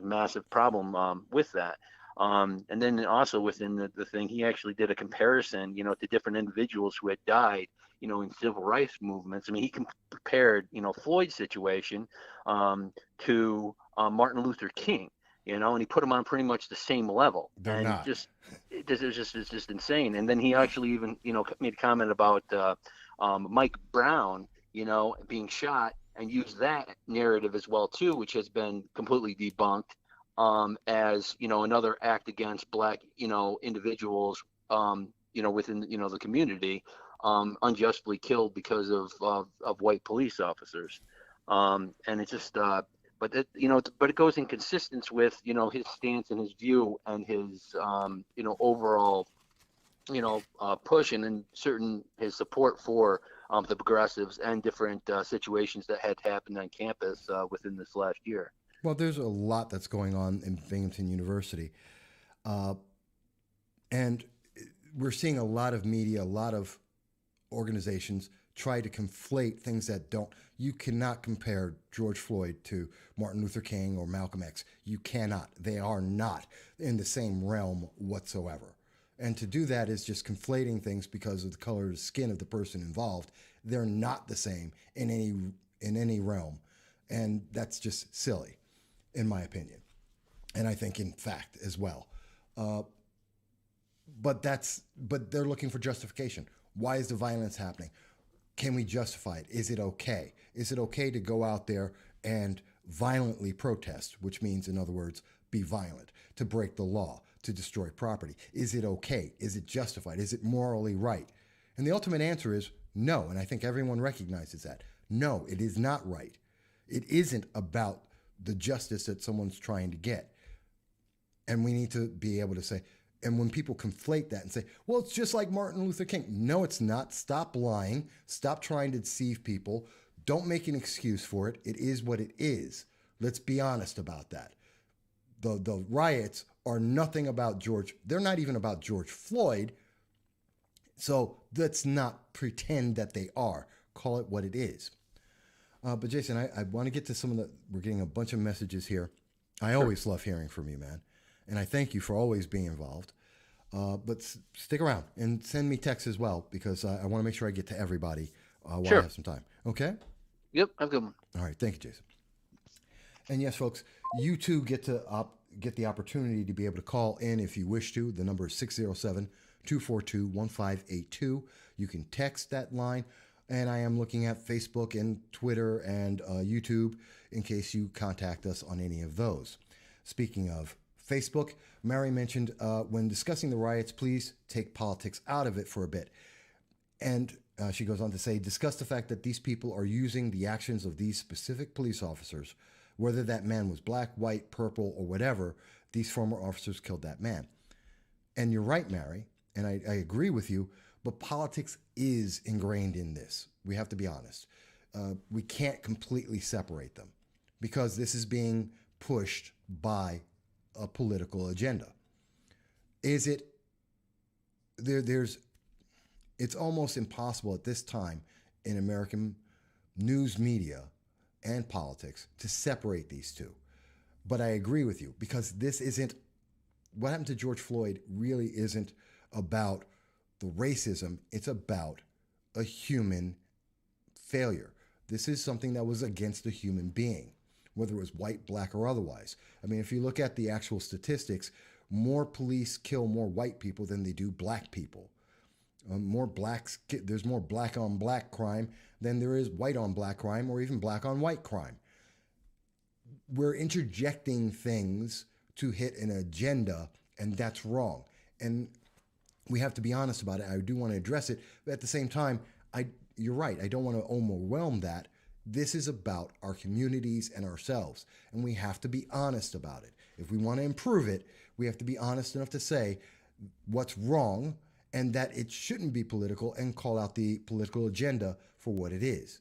S2: massive problem with that. And then also within the thing, he actually did a comparison, to different individuals who had died, in civil rights movements. I mean, he compared, Floyd's situation to Martin Luther King, and he put him on pretty much the same level.
S1: They're
S2: and
S1: not.
S2: It's just insane. And then he actually even, made a comment about Mike Brown, being shot, and used that narrative as well too, which has been completely debunked. As another act against Black individuals within the community, unjustly killed because of white police officers, and it's just but it goes in consistence with his stance and his view and his overall push, and then his support for the progressives and different situations that had happened on campus within this last year.
S1: Well, there's a lot that's going on in Binghamton University. And we're seeing a lot of media, a lot of organizations try to conflate things that don't. You cannot compare George Floyd to Martin Luther King or Malcolm X. You cannot. They are not in the same realm whatsoever. And to do that is just conflating things because of the color of the skin of the person involved. They're not the same in any realm. And that's just silly, in my opinion, and I think in fact as well. But they're looking for justification. Why is the violence happening? Can we justify it? Is it okay? Is it okay to go out there and violently protest, which means, in other words, be violent, to break the law, to destroy property? Is it okay? Is it justified? Is it morally right? And the ultimate answer is no, and I think everyone recognizes that. No, it is not right. It isn't about the justice that someone's trying to get. And we need to be able to say, and when people conflate that and say, well, it's just like Martin Luther King. No, it's not. Stop lying. Stop trying to deceive people. Don't make an excuse for it. It is what it is. Let's be honest about that. The riots are nothing about George. They're not even about George Floyd. So let's not pretend that they are. Call it what it is. But Jason, I want to get to we're getting a bunch of messages here. I always love hearing from you, man. And I thank you for always being involved. But stick around and send me texts as well because I want to make sure I get to everybody while I
S2: Sure.
S1: have some time. Okay?
S2: Yep. Have a good one.
S1: All right. Thank you, Jason. And yes, folks, you too get the opportunity to be able to call in if you wish to. The number is 607 242 1582. You can text that line. And I am looking at Facebook and Twitter and YouTube in case you contact us on any of those. Speaking of Facebook, Mary mentioned when discussing the riots, please take politics out of it for a bit. And she goes on to say, discuss the fact that these people are using the actions of these specific police officers, whether that man was black, white, purple, or whatever, these former officers killed that man. And you're right, Mary, and I agree with you, but politics is ingrained in this. We have to be honest. We can't completely separate them because this is being pushed by a political agenda. Is it it's almost impossible at this time in American news media and politics to separate these two. But I agree with you because this isn't what happened to George Floyd really isn't about the racism, it's about a human failure. This is something that was against a human being, whether it was white, black, or otherwise. I mean, if you look at the actual statistics, more police kill more white people than they do black people. There's more black on black crime than there is white on black crime or even black on white crime. We're interjecting things to hit an agenda, and that's wrong. And we have to be honest about it. I do want to address it, but at the same time, you're right. I don't want to overwhelm that. This is about our communities and ourselves, and we have to be honest about it. If we want to improve it, we have to be honest enough to say what's wrong and that it shouldn't be political and call out the political agenda for what it is.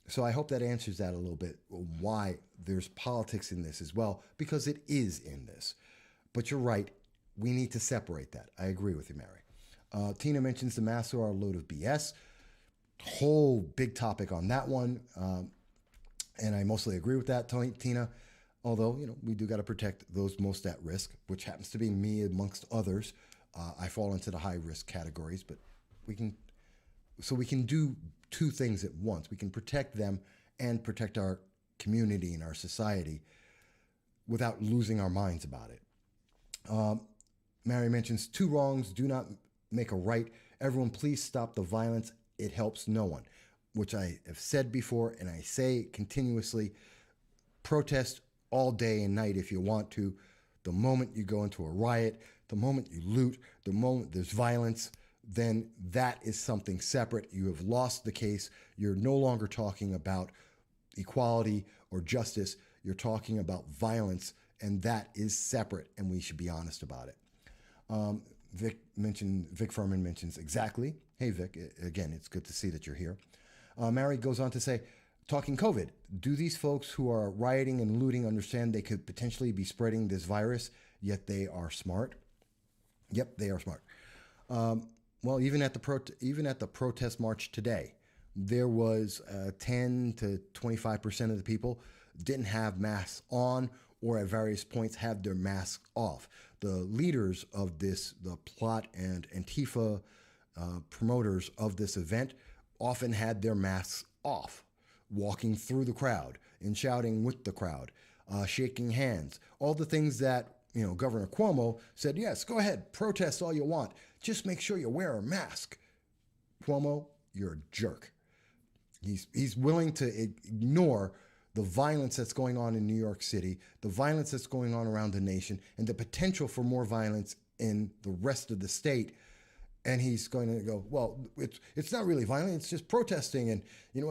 S1: So I hope that answers that a little bit, why there's politics in this as well, because it is in this. But you're right. We need to separate that. I agree with you, Mary. Tina mentions the masks are a load of BS. Whole big topic on that one. And I mostly agree with that, Tina. Although, we do got to protect those most at risk, which happens to be me amongst others. I fall into the high risk categories, but we can do two things at once. We can protect them and protect our community and our society without losing our minds about it. Mary mentions 2 wrongs do not make a right. Everyone, please stop the violence. It helps no one, which I have said before, and I say continuously, protest all day and night if you want to. The moment you go into a riot, the moment you loot, the moment there's violence, then that is something separate. You have lost the case. You're no longer talking about equality or justice. You're talking about violence, and that is separate, and we should be honest about it. Vic Furman mentions exactly. Hey, Vic, again, it's good to see that you're here. Mary goes on to say, talking COVID, do these folks who are rioting and looting understand they could potentially be spreading this virus, yet they are smart? Yep, they are smart. Well, even at the protest march today, there was 10 to 25% of the people didn't have masks on or at various points had their masks off. The leaders of this, the plot and Antifa promoters of this event often had their masks off, walking through the crowd and shouting with the crowd, shaking hands, all the things that Governor Cuomo said, yes, go ahead, protest all you want. Just make sure you wear a mask. Cuomo, you're a jerk. He's willing to ignore the violence that's going on in New York City, the violence that's going on around the nation, and the potential for more violence in the rest of the state. And he's going to go, well, it's not really violent. It's just protesting. And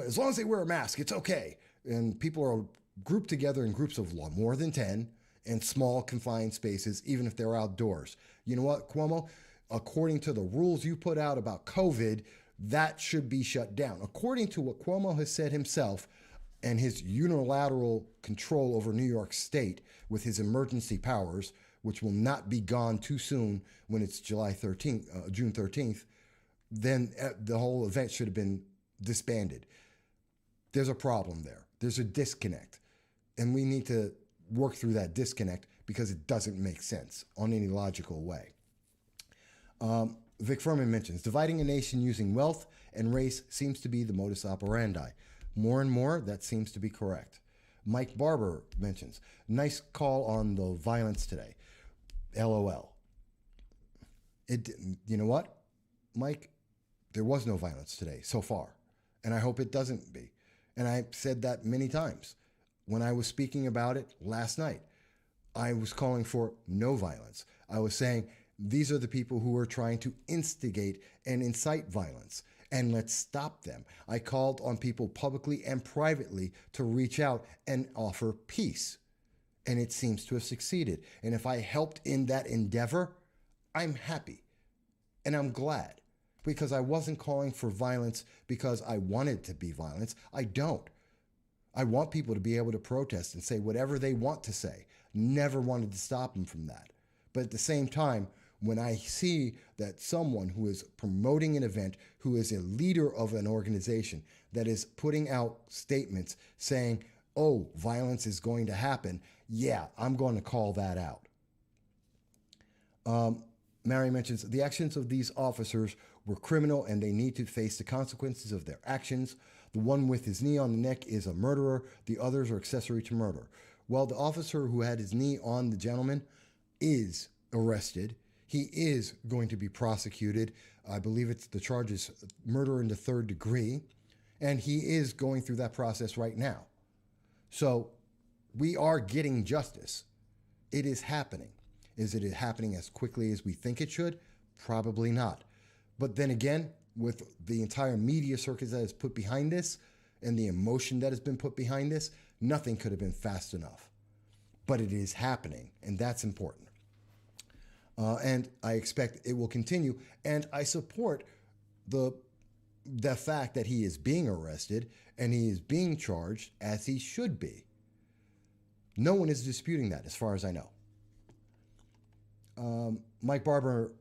S1: as long as they wear a mask, it's okay. And people are grouped together in groups of more than 10 in small confined spaces, even if they're outdoors. You know what, Cuomo? According to the rules you put out about COVID, that should be shut down. According to what Cuomo has said himself and his unilateral control over New York State with his emergency powers, which will not be gone too soon when it's June 13th, then the whole event should have been disbanded. There's a problem there. There's a disconnect. And we need to work through that disconnect because it doesn't make sense on any logical way. Vic Furman mentions, dividing a nation using wealth and race seems to be the modus operandi. More and more, that seems to be correct. Mike Barber mentions, nice call on the violence today. LOL. You know what, Mike? There was no violence today so far, and I hope it doesn't be. And I said that many times. When I was speaking about it last night, I was calling for no violence. I was saying, these are the people who are trying to instigate and incite violence, and let's stop them. I called on people publicly and privately to reach out and offer peace, and it seems to have succeeded. And if I helped in that endeavor, I'm happy, and I'm glad, because I wasn't calling for violence because I wanted to be violence. I don't. I want people to be able to protest and say whatever they want to say. Never wanted to stop them from that. But at the same time, when I see that someone who is promoting an event, who is a leader of an organization that is putting out statements saying, oh, violence is going to happen, yeah, I'm going to call that out. Mary mentions, the actions of these officers were criminal and they need to face the consequences of their actions. The one with his knee on the neck is a murderer. The others are accessory to murder. Well, the officer who had his knee on the gentleman is arrested. He is going to be prosecuted. I believe it's the charge is murder in the third degree. And he is going through that process right now. So we are getting justice. It is happening. Is it happening as quickly as we think it should? Probably not. But then again, with the entire media circus that is put behind this and the emotion that has been put behind this, nothing could have been fast enough. But it is happening, and that's important. And I expect it will continue. And I support the fact that he is being arrested and he is being charged as he should be. No one is disputing that as far as I know. Mike Barber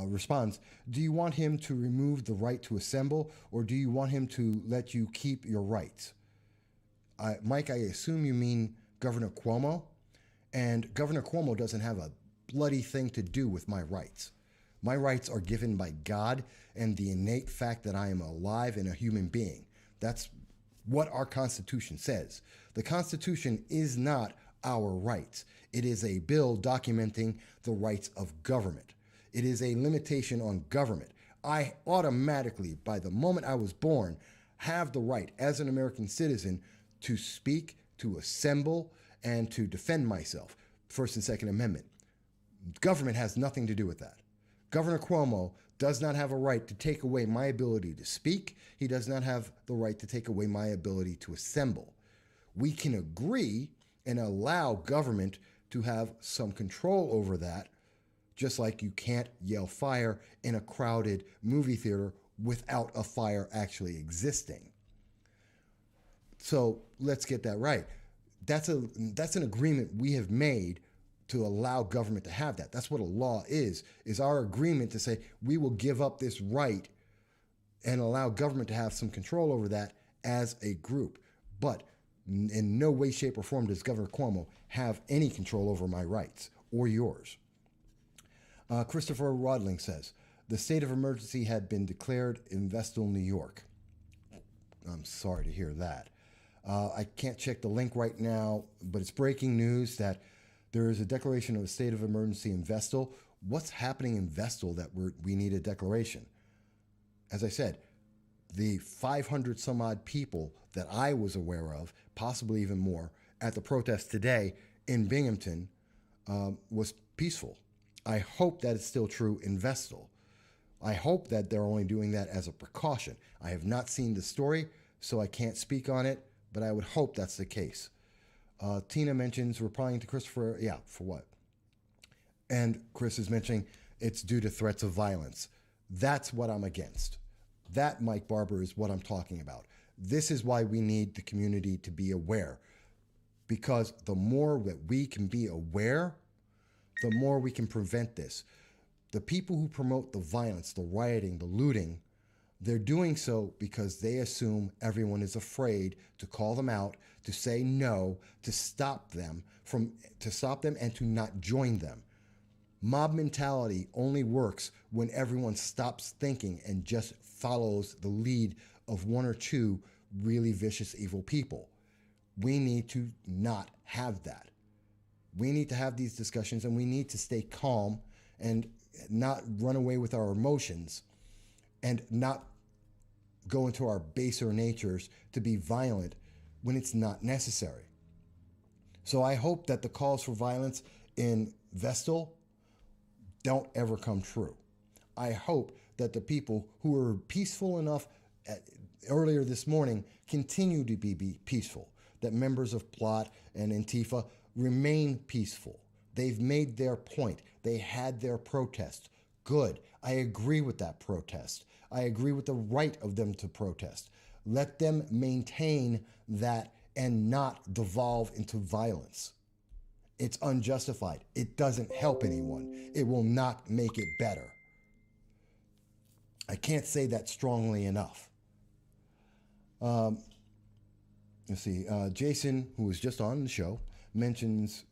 S1: responds, do you want him to remove the right to assemble, or do you want him to let you keep your rights? Mike, I assume you mean Governor Cuomo, and Governor Cuomo doesn't have a bloody thing to do with my rights. My rights are given by God and the innate fact that I am alive and a human being. That's what our Constitution says. The Constitution is not our rights. It is a bill documenting the rights of government. It is a limitation on government. I automatically, by the moment I was born, have the right as an American citizen to speak, to assemble, and to defend myself. First and Second Amendment. Government has nothing to do with that. Governor Cuomo does not have a right to take away my ability to speak. He does not have the right to take away my ability to assemble. We can agree and allow government to have some control over that, just like you can't yell fire in a crowded movie theater without a fire actually existing. So let's get that right. That's an agreement we have made to allow government to have that. That's what a law is our agreement to say we will give up this right and allow government to have some control over that as a group. But in no way, shape, or form does Governor Cuomo have any control over my rights or yours. Christopher Rodling says, the state of emergency had been declared in Vestal, New York. I'm sorry to hear that. I can't check the link right now, but it's breaking news that there is a declaration of a state of emergency in Vestal. What's happening in Vestal that we need a declaration? As I said, the 500 some odd people that I was aware of, possibly even more, at the protest today in Binghamton was peaceful. I hope that it's still true in Vestal. I hope that they're only doing that as a precaution. I have not seen the story, so I can't speak on it, but I would hope that's the case. Tina mentions replying to Christopher, yeah, for what? And Chris is mentioning it's due to threats of violence. That's what I'm against. That, Mike Barber, is what I'm talking about. This is why we need the community to be aware, because the more that we can be aware, the more we can prevent this. The people who promote the violence, the rioting, the looting, They're doing so because they assume everyone is afraid to call them out, to say no, to stop them and to not join them. Mob mentality only works when everyone stops thinking and just follows the lead of one or two really vicious, evil people. We need to not have that. We need to have these discussions, and we need to stay calm and not run away with our emotions and not go into our baser natures to be violent when it's not necessary. So I hope that the calls for violence in Vestal don't ever come true. I hope that the people who were peaceful enough earlier this morning continue to be peaceful, that members of Plot and Antifa remain peaceful. They've made their point. They had their protest. Good. I agree with that protest. I agree with the right of them to protest. Let them maintain that and not devolve into violence. It's unjustified. It doesn't help anyone. It will not make it better. I can't say that strongly enough. Let's see. Jason, who was just on the show, mentions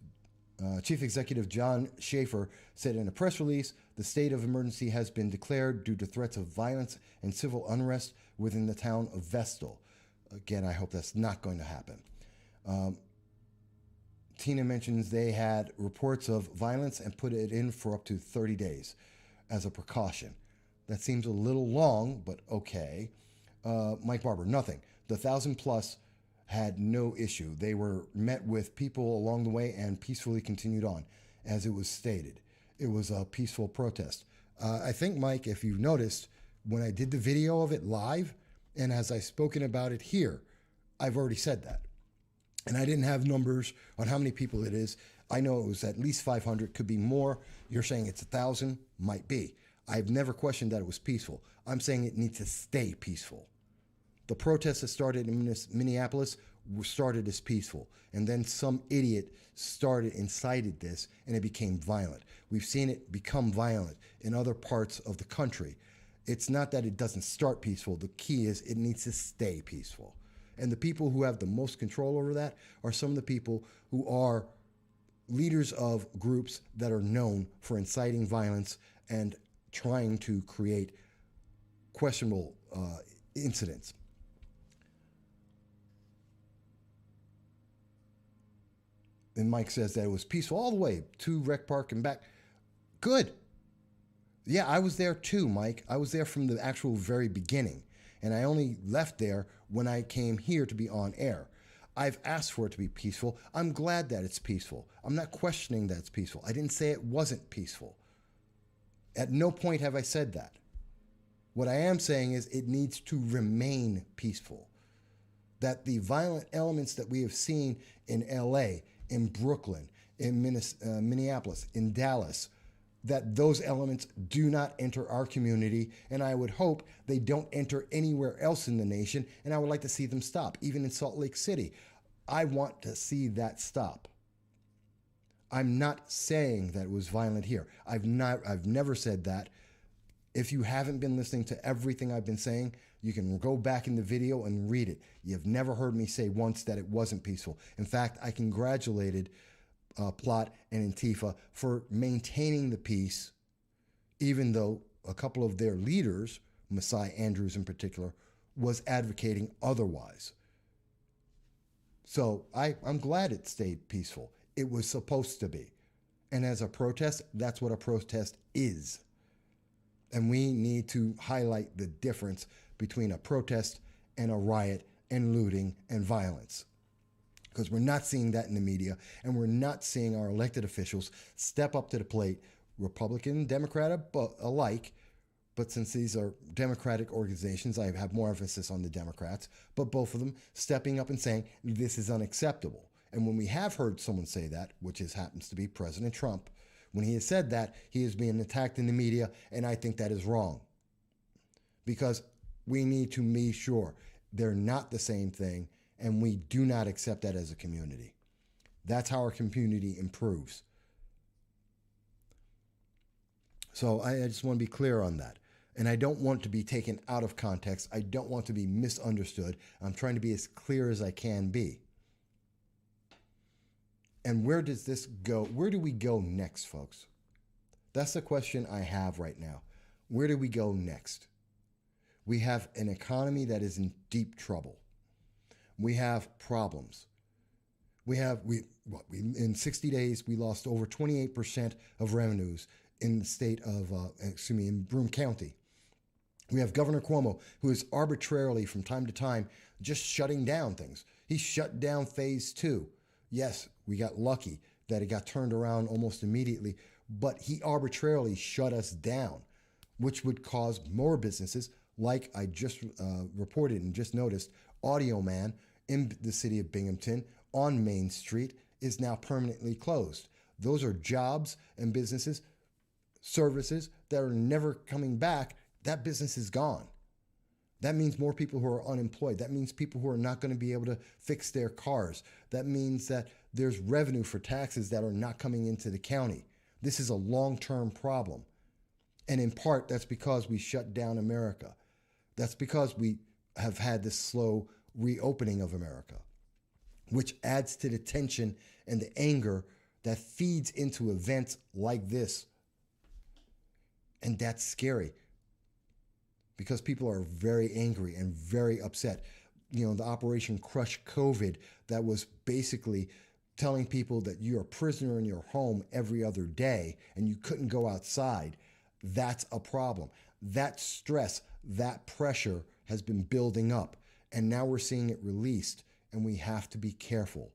S1: Chief Executive John Schaefer said in a press release, the state of emergency has been declared due to threats of violence and civil unrest within the town of Vestal. Again, I hope that's not going to happen. Tina mentions they had reports of violence and put it in for up to 30 days as a precaution. That seems a little long, but okay. Mike Barber, nothing. The 1,000 plus had no issue. They were met with people along the way and peacefully continued on, as it was stated. It was a peaceful protest. I think, Mike, if you've noticed, when I did the video of it live, and as I've spoken about it here, I've already said that. And I didn't have numbers on how many people it is. I know it was at least 500, could be more. You're saying it's 1,000, might be. I've never questioned that it was peaceful. I'm saying it needs to stay peaceful. The protests that started in Minneapolis started as peaceful, and then some idiot incited this, and it became violent. We've seen it become violent in other parts of the country. It's not that it doesn't start peaceful. The key is it needs to stay peaceful. And the people who have the most control over that are some of the people who are leaders of groups that are known for inciting violence and trying to create questionable incidents. And Mike says that it was peaceful all the way to Rec Park and back. Good. Yeah, I was there too, Mike. I was there from the actual very beginning. And I only left there when I came here to be on air. I've asked for it to be peaceful. I'm glad that it's peaceful. I'm not questioning that it's peaceful. I didn't say it wasn't peaceful. At no point have I said that. What I am saying is it needs to remain peaceful. That the violent elements that we have seen in LA, in Brooklyn, in Minneapolis, in Dallas, that those elements do not enter our community, and I would hope they don't enter anywhere else in the nation, and I would like to see them stop, even in Salt Lake City. I want to see that stop. I'm not saying that it was violent here. I've never said that. If you haven't been listening to everything I've been saying, you can go back in the video and read it. You've never heard me say once that it wasn't peaceful. In fact, I congratulated Plot and Antifa for maintaining the peace, even though a couple of their leaders, Messiah Andrews in particular, was advocating otherwise. So I'm glad it stayed peaceful. It was supposed to be. And as a protest, that's what a protest is. And we need to highlight the difference between a protest and a riot and looting and violence. Because we're not seeing that in the media, and we're not seeing our elected officials step up to the plate, Republican, Democrat alike. But since these are Democratic organizations, I have more emphasis on the Democrats, but both of them stepping up and saying this is unacceptable. And when we have heard someone say that, which happens to be President Trump, when he has said that, he is being attacked in the media, and I think that is wrong. Because we need to be sure they're not the same thing, and we do not accept that as a community. That's how our community improves. So I just want to be clear on that. And I don't want to be taken out of context. I don't want to be misunderstood. I'm trying to be as clear as I can be. And where does this go? Where do we go next, folks? That's the question I have right now. Where do we go next? We have an economy that is in deep trouble. We have problems. In 60 days, we lost over 28% of revenues in the state of, in Broome County. We have Governor Cuomo, who is arbitrarily, from time to time, just shutting down things. He shut down phase 2. Yes, we got lucky that it got turned around almost immediately, but he arbitrarily shut us down, which would cause more businesses, like I just reported and just noticed, Audio Man in the city of Binghamton on Main Street is now permanently closed. Those are jobs and businesses, services that are never coming back. That business is gone. That means more people who are unemployed. That means people who are not going to be able to fix their cars. That means that there's revenue for taxes that are not coming into the county. This is a long-term problem. And in part, that's because we shut down America. That's because we have had this slow reopening of America, which adds to the tension and the anger that feeds into events like this. And that's scary, because people are very angry and very upset. You know, the Operation Crush COVID that was basically telling people that you're a prisoner in your home every other day and you couldn't go outside, that's a problem. That stress, that pressure has been building up, and now we're seeing it released, and we have to be careful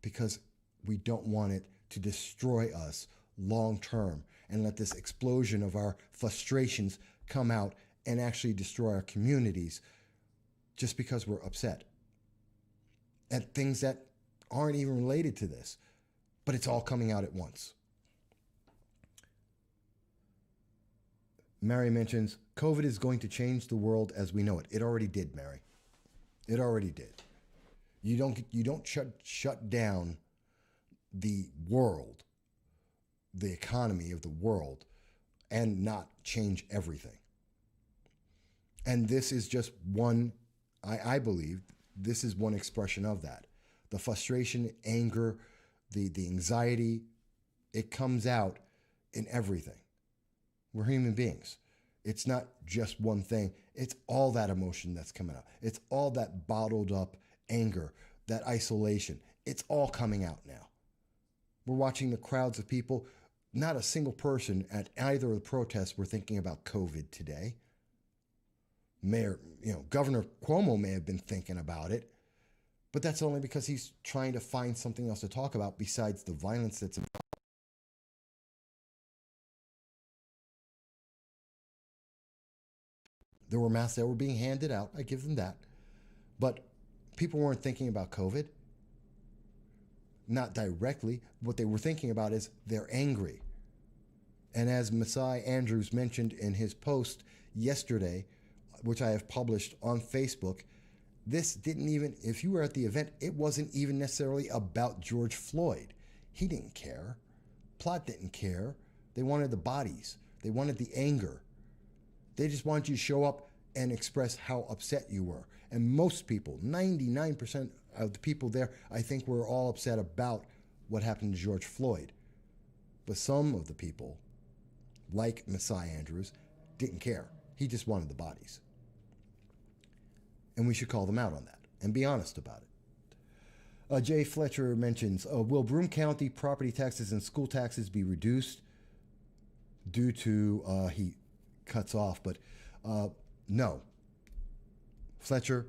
S1: because we don't want it to destroy us long term and let this explosion of our frustrations come out and actually destroy our communities just because we're upset at things that aren't even related to this, but it's all coming out at once. Mary mentions COVID is going to change the world as we know it. It already did, Mary. It already did. You don't shut down the world, the economy of the world, and not change everything. And this is just one, I believe, this is one expression of that. The frustration, anger, the anxiety, it comes out in everything. We're human beings. It's not just one thing. It's all that emotion that's coming out. It's all that bottled up anger, that isolation. It's all coming out now. We're watching the crowds of people. Not a single person at either of the protests were thinking about COVID today. Governor Cuomo may have been thinking about it, but that's only because he's trying to find something else to talk about besides the violence that's involved. There were masks that were being handed out. I give them that. But people weren't thinking about COVID. Not directly. What they were thinking about is they're angry. And as Messiah Andrews mentioned in his post yesterday, which I have published on Facebook, this didn't even, if you were at the event, it wasn't even necessarily about George Floyd. He didn't care. Plot didn't care. They wanted the bodies. They wanted the anger. They just wanted you to show up and express how upset you were. And most people, 99% of the people there, I think were all upset about what happened to George Floyd. But some of the people, like Messiah Andrews, didn't care. He just wanted the bodies. And we should call them out on that and be honest about it. Jay Fletcher mentions, will Broome County property taxes and school taxes be reduced due to, he cuts off, but no. Fletcher,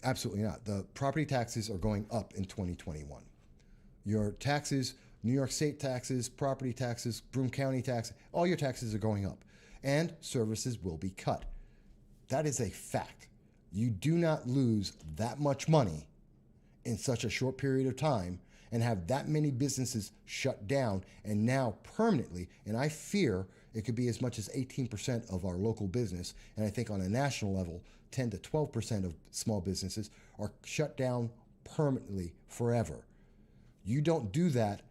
S1: absolutely not. The property taxes are going up in 2021. Your taxes, New York State taxes, property taxes, Broome County taxes, all your taxes are going up, and services will be cut. That is a fact. You do not lose that much money in such a short period of time and have that many businesses shut down and now permanently, and I fear it could be as much as 18% of our local business, and I think on a national level, 10 to 12% of small businesses are shut down permanently forever. You don't do that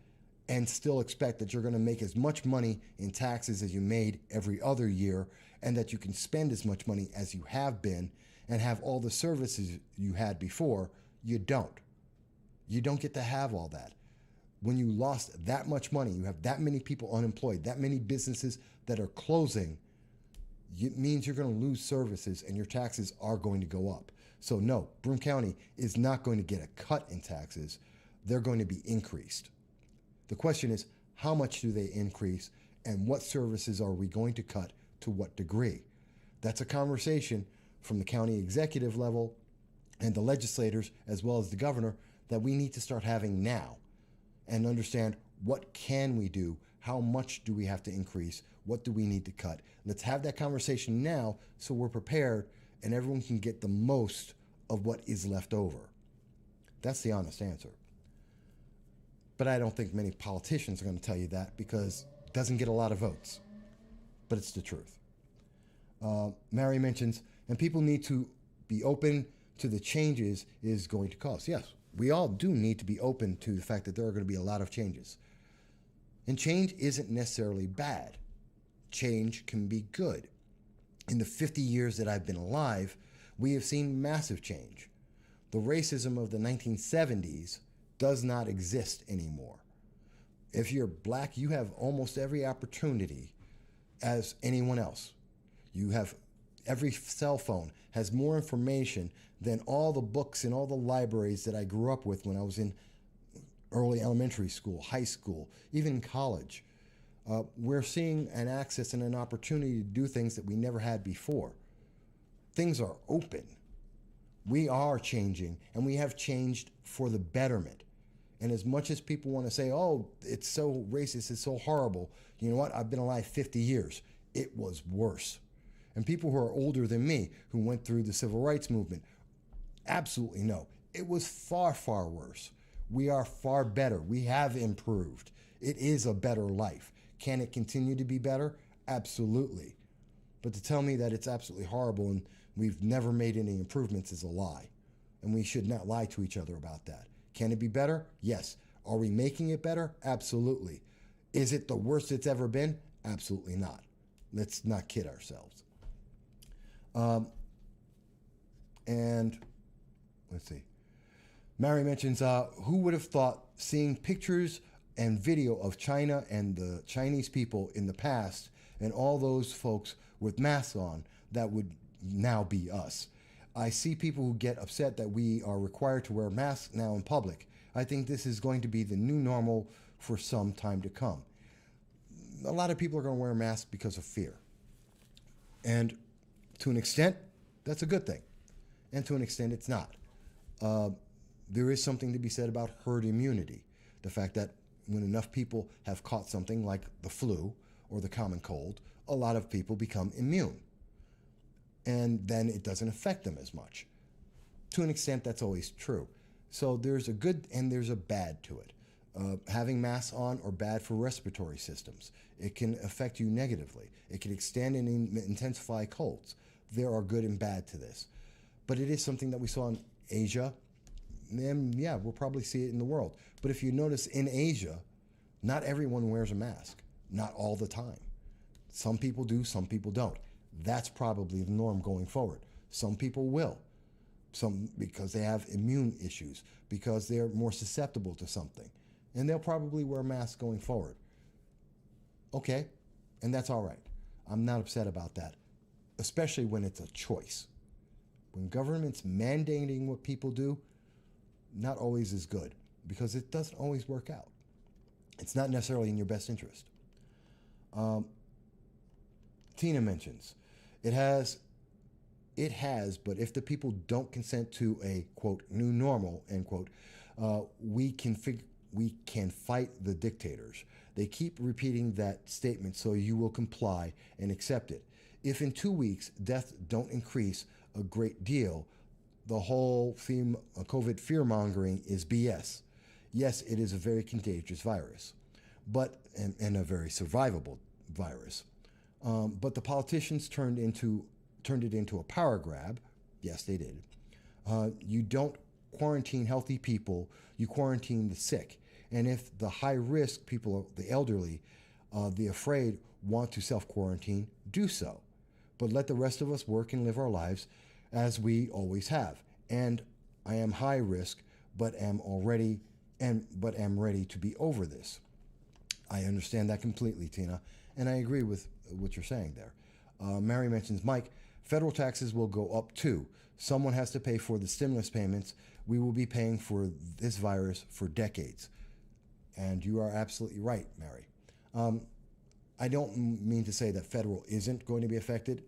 S1: and still expect that you're going to make as much money in taxes as you made every other year, and that you can spend as much money as you have been and have all the services you had before. You don't. You don't get to have all that. When you lost that much money, you have that many people unemployed, that many businesses that are closing, it means you're going to lose services and your taxes are going to go up. So no, Broome County is not going to get a cut in taxes. They're going to be increased. The question is, how much do they increase, and what services are we going to cut to what degree? That's a conversation from the county executive level and the legislators, as well as the governor, that we need to start having now and understand, what can we do? How much do we have to increase? What do we need to cut? Let's have that conversation now so we're prepared and everyone can get the most of what is left over. That's the honest answer. But I don't think many politicians are going to tell you that, because it doesn't get a lot of votes. But it's the truth. Mary mentions, and people need to be open to the changes it is going to cause. Yes, we all do need to be open to the fact that there are going to be a lot of changes. And change isn't necessarily bad. Change can be good. In the 50 years that I've been alive, we have seen massive change. The racism of the 1970s does not exist anymore. If you're black, you have almost every opportunity as anyone else. You have every cell phone has more information than all the books and all the libraries that I grew up with when I was in early elementary school, high school, even college. We're seeing an access and an opportunity to do things that we never had before. Things are open. We are changing, and we have changed for the betterment. And as much as people want to say, oh, it's so racist, it's so horrible, you know what? I've been alive 50 years. It was worse. And people who are older than me, who went through the civil rights movement, absolutely know. It was far, far worse. We are far better. We have improved. It is a better life. Can it continue to be better? Absolutely. But to tell me that it's absolutely horrible and we've never made any improvements is a lie. And we should not lie to each other about that. Can it be better? Yes. Are we making it better? Absolutely. Is it the worst it's ever been? Absolutely not. Let's not kid ourselves. And let's see. Mary mentions, who would have thought seeing pictures and video of China and the Chinese people in the past and all those folks with masks on, that would now be us. I see people who get upset that we are required to wear masks now in public. I think this is going to be the new normal for some time to come. A lot of people are going to wear masks because of fear. And to an extent, that's a good thing. And to an extent, it's not. There is something to be said about herd immunity. The fact that when enough people have caught something like the flu or the common cold, a lot of people become immune. And then it doesn't affect them as much. To an extent, that's always true. So there's a good and there's a bad to it. Having masks on are bad for respiratory systems. It can affect you negatively. It can extend and intensify colds. There are good and bad to this. But it is something that we saw in Asia, and yeah, we'll probably see it in the world. But if you notice, in Asia, not everyone wears a mask. Not all the time. Some people do, some people don't. That's probably the norm going forward. Some people will. Some because they have immune issues, because they're more susceptible to something. And they'll probably wear masks going forward. Okay, and that's all right. I'm not upset about that, especially when it's a choice. When government's mandating what people do, not always is good, because it doesn't always work out. It's not necessarily in your best interest. Tina mentions, it has, but if the people don't consent to a, quote, new normal, end quote, we can fight the dictators. They keep repeating that statement, so you will comply and accept it. If in 2 weeks deaths don't increase a great deal, the whole theme of COVID fear-mongering is BS. Yes, it is a very contagious virus, but and a very survivable virus. But the politicians turned it into a power grab. Yes, they did. You don't quarantine healthy people, you quarantine the sick. And if the high risk people, the elderly, the afraid, want to self quarantine, do so. But let the rest of us work and live our lives as we always have. And I am high risk, but am ready to be over this. I understand that completely, Tina, and I agree with what you're saying there. Mary mentions, Mike, federal taxes will go up too. Someone has to pay for the stimulus payments. We will be paying for this virus for decades. And you are absolutely right, Mary. I don't mean to say that federal isn't going to be affected,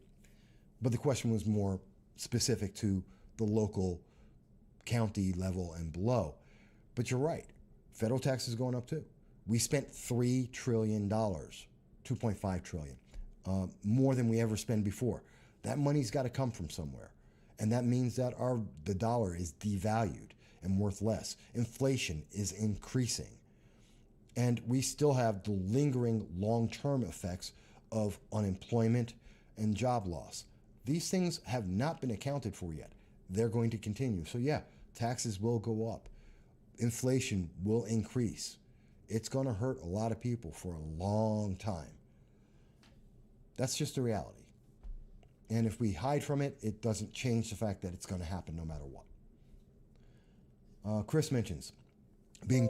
S1: but the question was more specific to the local county level and below. But you're right. Federal taxes going up too. We spent $3 trillion, $2.5 trillion, more than we ever spent before. That money's got to come from somewhere. And that means that the dollar is devalued and worth less. Inflation is increasing. And we still have the lingering long-term effects of unemployment and job loss. These things have not been accounted for yet. They're going to continue. So yeah, taxes will go up. Inflation will increase. It's going to hurt a lot of people for a long time. That's just the reality. And if we hide from it, it doesn't change the fact that it's going to happen no matter what. Chris mentions being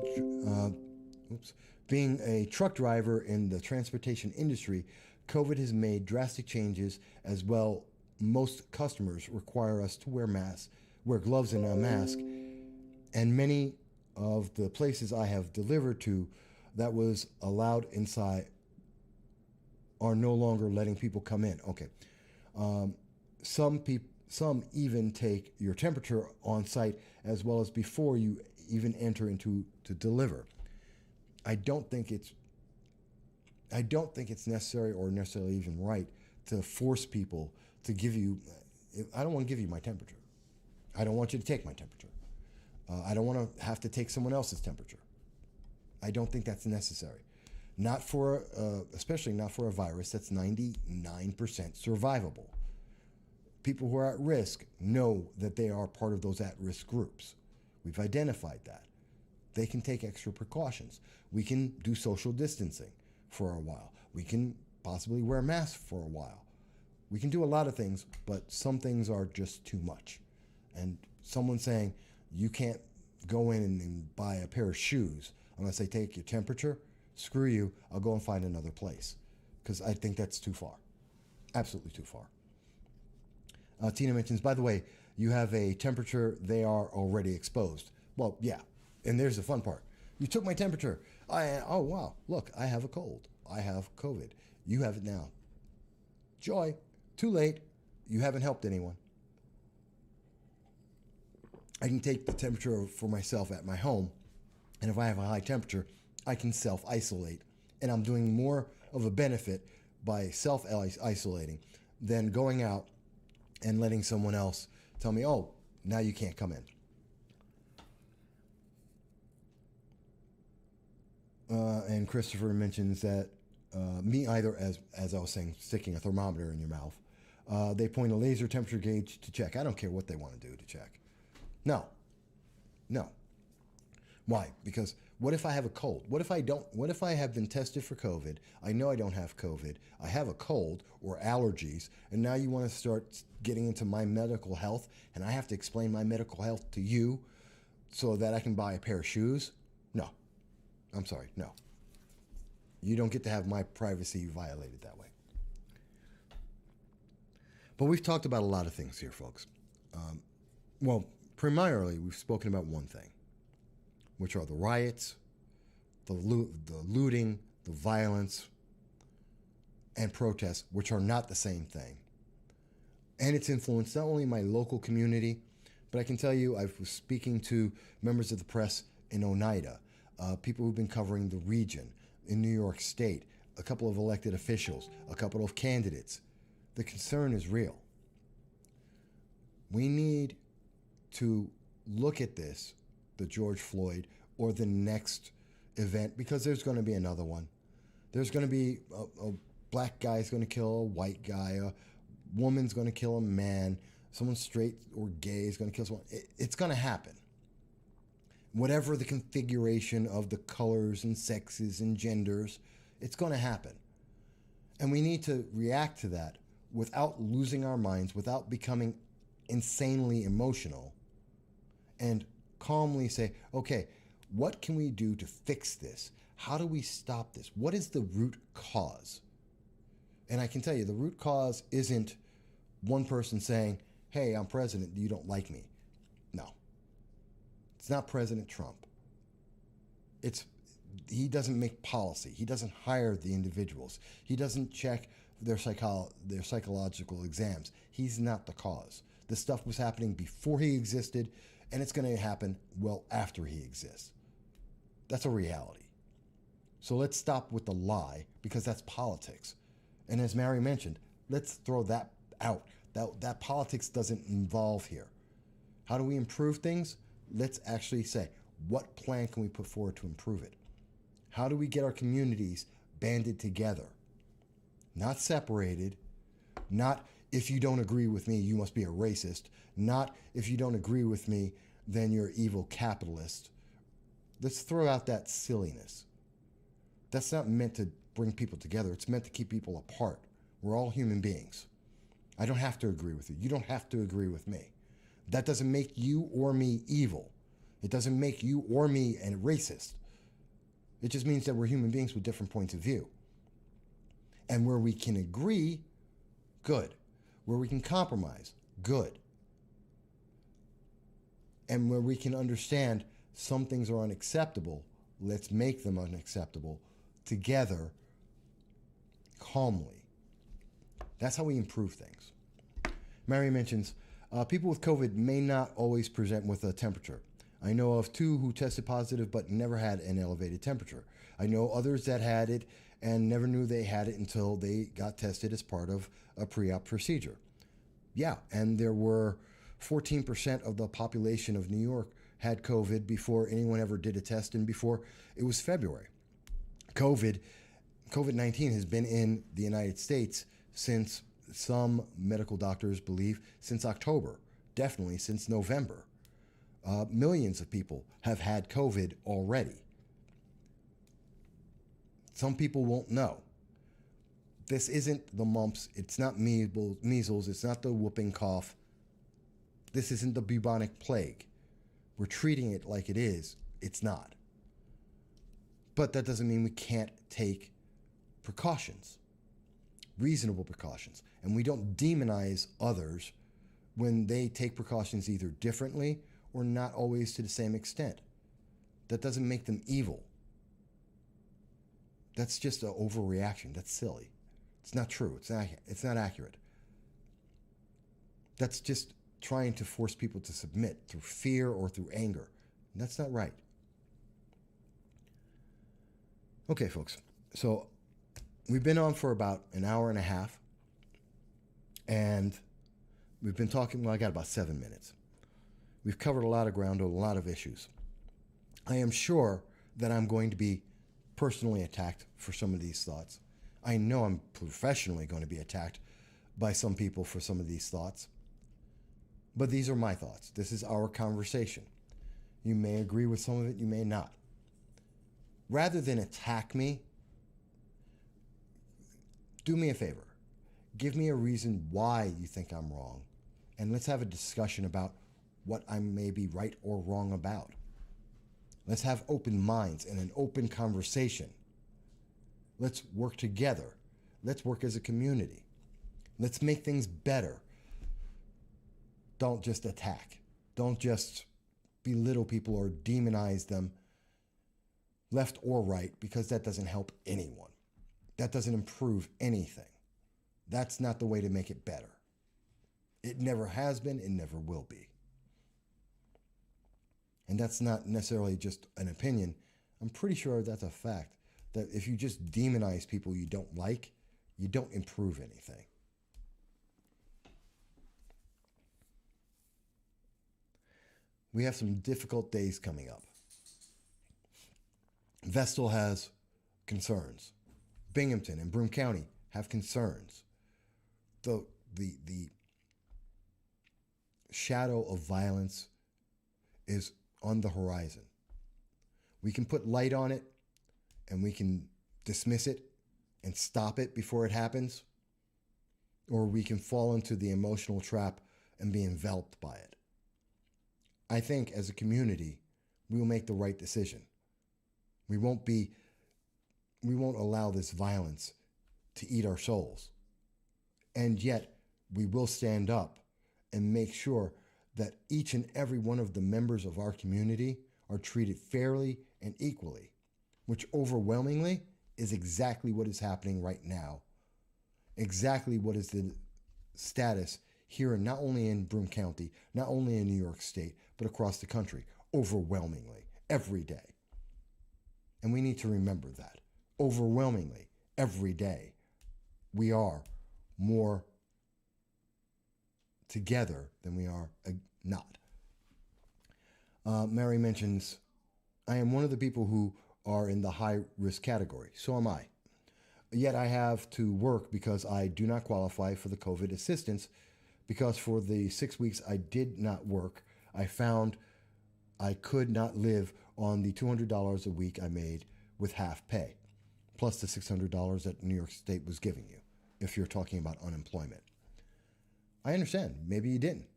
S1: a truck driver in the transportation industry, COVID has made drastic changes as well. Most customers require us to wear gloves and a mask, and many of the places I have delivered to that was allowed inside are no longer letting people come in. Okay. Some even take your temperature on site as well as before you even enter into to deliver. I don't think it's necessary or necessarily even right to force people to give you. I don't want to give you my temperature. I don't want you to take my temperature. I don't want to have to take someone else's temperature. I don't think that's necessary. Not for, especially not for a virus that's 99% survivable. People who are at risk know that they are part of those at-risk groups. We've identified that. They can take extra precautions. We can do social distancing for a while. We can possibly wear masks for a while. We can do a lot of things, but some things are just too much. And someone saying, you can't go in and buy a pair of shoes unless they take your temperature, screw you, I'll go and find another place. Because I think that's too far. Absolutely too far. Tina mentions, by the way, you have a temperature, they are already exposed. Well, yeah, and there's the fun part. You took my temperature. Oh, wow, look, I have a cold. I have COVID. You have it now. Joy, too late. You haven't helped anyone. I can take the temperature for myself at my home, and if I have a high temperature, I can self-isolate, and I'm doing more of a benefit by self-isolating than going out and letting someone else tell me, oh, now you can't come in. And Christopher mentions that me either, as I was saying, sticking a thermometer in your mouth. They point a laser temperature gauge to check. I don't care what they want to do to check. No. Why? Because what if I have a cold? What if I don't? What if I have been tested for COVID? I know I don't have COVID. I have a cold or allergies, and now you want to start getting into my medical health, and I have to explain my medical health to you so that I can buy a pair of shoes? No. I'm sorry, no. You don't get to have my privacy violated that way. But we've talked about a lot of things here, folks. Well, primarily, we've spoken about one thing, which are the riots, the looting, the violence, and protests, which are not the same thing. And it's influenced not only my local community, but I can tell you I was speaking to members of the press in Oneida, people who've been covering the region in New York State, a couple of elected officials, a couple of candidates. The concern is real. We need to look at this, the George Floyd, or the next event, because there's going to be another one. There's going to be a black guy's going to kill a white guy, a woman's going to kill a man, someone straight or gay is going to kill someone. It's going to happen. whatever the configuration of the colors and sexes and genders, it's going to happen. And we need to react to that without losing our minds, without becoming insanely emotional, and calmly say, okay, what can we do to fix this? How do we stop this? What is the root cause? And I can tell you, the root cause isn't one person saying, hey, I'm president, you don't like me. No. It's not President Trump. He doesn't make policy. He doesn't hire the individuals. He doesn't check their psychological exams. He's not the cause. This stuff was happening before he existed, and it's going to happen well after he exists. That's a reality. So let's stop with the lie, because that's politics. And as Mary mentioned, let's throw that out. That politics doesn't involve here. How do we improve things? Let's actually say, what plan can we put forward to improve it? How do we get our communities banded together? Not separated. Not, if you don't agree with me, you must be a racist. Not, if you don't agree with me, then you're an evil capitalist. Let's throw out that silliness. That's not meant to bring people together. It's meant to keep people apart. We're all human beings. I don't have to agree with you. You don't have to agree with me. That doesn't make you or me evil. It doesn't make you or me a racist. It just means that we're human beings with different points of view. And where we can agree, good. Where we can compromise, good. And where we can understand some things are unacceptable, let's make them unacceptable together, calmly. That's how we improve things. Mary mentions, people with COVID may not always present with a temperature. I know of 2 who tested positive but never had an elevated temperature. I know others that had it and never knew they had it until they got tested as part of a pre-op procedure. Yeah, and there were 14% of the population of New York had COVID before anyone ever did a test and before it was February. COVID-19 has been in the United States since, some medical doctors believe, since October, definitely since November. Millions of people have had COVID already. Some people won't know. This isn't the mumps. It's not measles. It's not the whooping cough. This isn't the bubonic plague. We're treating it like it is. It's not. But that doesn't mean we can't take precautions, reasonable precautions. And we don't demonize others when they take precautions either differently or not always to the same extent. That doesn't make them evil. That's just an overreaction. That's silly. It's not true. It's not accurate. That's just trying to force people to submit through fear or through anger. And that's not right. Okay, folks. So we've been on for about an hour and a half. And we've been talking, well, I got about 7 minutes. We've covered a lot of ground on a lot of issues. I am sure that I'm going to be personally attacked for some of these thoughts. I know I'm professionally going to be attacked by some people for some of these thoughts. But these are my thoughts. This is our conversation. You may agree with some of it, you may not. Rather than attack me, do me a favor. Give me a reason why you think I'm wrong. And let's have a discussion about what I may be right or wrong about. Let's have open minds and an open conversation. Let's work together. Let's work as a community. Let's make things better. Don't just attack. Don't just belittle people or demonize them, left or right, because that doesn't help anyone. That doesn't improve anything. That's not the way to make it better. It never has been, it never will be. And that's not necessarily just an opinion. I'm pretty sure that's a fact, that if you just demonize people you don't like, you don't improve anything. We have some difficult days coming up. Vestal has concerns. Binghamton and Broome County have concerns. The shadow of violence is on the horizon. We can put light on it and we can dismiss it and stop it before it happens, or we can fall into the emotional trap and be enveloped by it. I think as a community, we will make the right decision. We won't allow this violence to eat our souls. And yet, we will stand up and make sure that each and every one of the members of our community are treated fairly and equally, which overwhelmingly is exactly what is happening right now. Exactly what is the status here, not only in Broome County, not only in New York State, but across the country, overwhelmingly, every day. And we need to remember that. Overwhelmingly, every day, we are more together than we are not. Mary mentions, I am one of the people who are in the high risk category. So am I. Yet I have to work because I do not qualify for the COVID assistance, because for the 6 weeks I did not work, I found I could not live on the $200 a week I made with half pay, plus the $600 that New York State was giving you, if you're talking about unemployment. I understand. Maybe you didn't.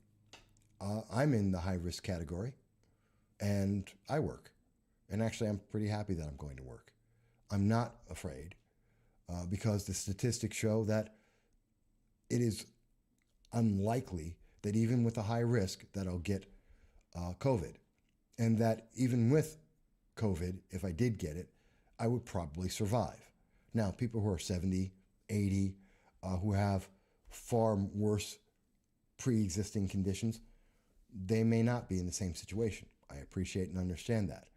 S1: I'm in the high risk category, and I work. And actually, I'm pretty happy that I'm going to work. I'm not afraid, because the statistics show that it is unlikely that even with a high risk that I'll get COVID. And that even with COVID, if I did get it, I would probably survive. Now, people who are 70, 80, who have far worse pre-existing conditions, they may not be in the same situation. I appreciate and understand that.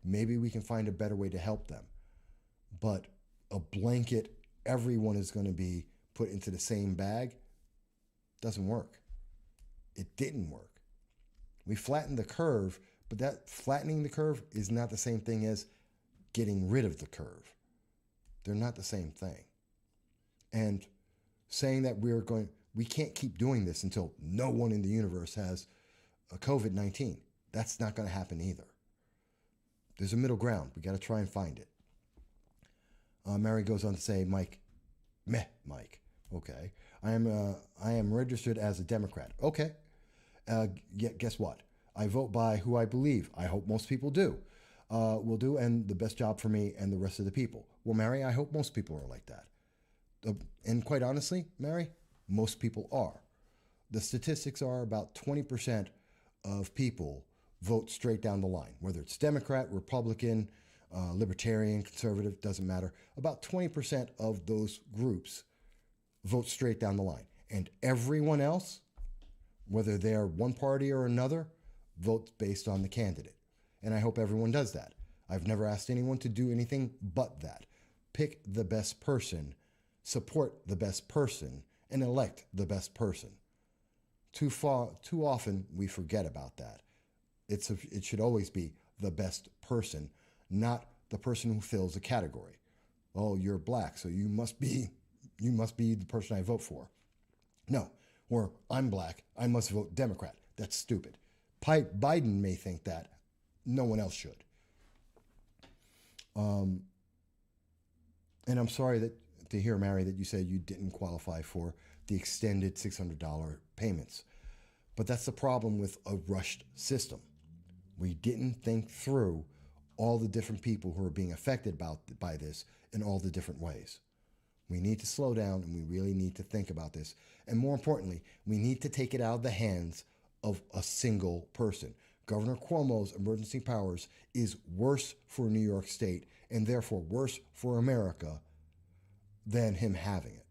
S1: Maybe we can find a better way to help them. But a blanket, everyone is going to be put into the same bag, doesn't work. It didn't work. We flattened the curve, but that flattening the curve is not the same thing as getting rid of the curve. They're not the same thing. And saying that we can't keep doing this until no one in the universe has a COVID-19. That's not going to happen either. There's a middle ground. We got to try and find it. Mary goes on to say, Mike. Okay. I am registered as a Democrat. Okay. Guess what? I vote by who I believe. I hope most people do. Will do, and the best job for me and the rest of the people. Well, Mary, I hope most people are like that. And quite honestly, Mary, most people are. The statistics are about 20% of people vote straight down the line, whether it's Democrat, Republican, Libertarian, Conservative, doesn't matter. About 20% of those groups vote straight down the line. And everyone else, whether they're one party or another, votes based on the candidate. And I hope everyone does that. I've never asked anyone to do anything but that. Pick the best person, support the best person, and elect the best person. Too often we forget about that. It should always be the best person, not the person who fills a category. Oh, you're black, so you must be the person I vote for. No, or I'm black, I must vote Democrat. That's stupid. Biden may think that. No one else should. And I'm sorry to hear, Mary, that you said you didn't qualify for the extended $600 payments. But that's the problem with a rushed system. We didn't think through all the different people who are being affected by this in all the different ways. We need to slow down, and we really need to think about this. And more importantly, we need to take it out of the hands of a single person. Governor Cuomo's emergency powers is worse for New York State, and therefore worse for America, than him having it.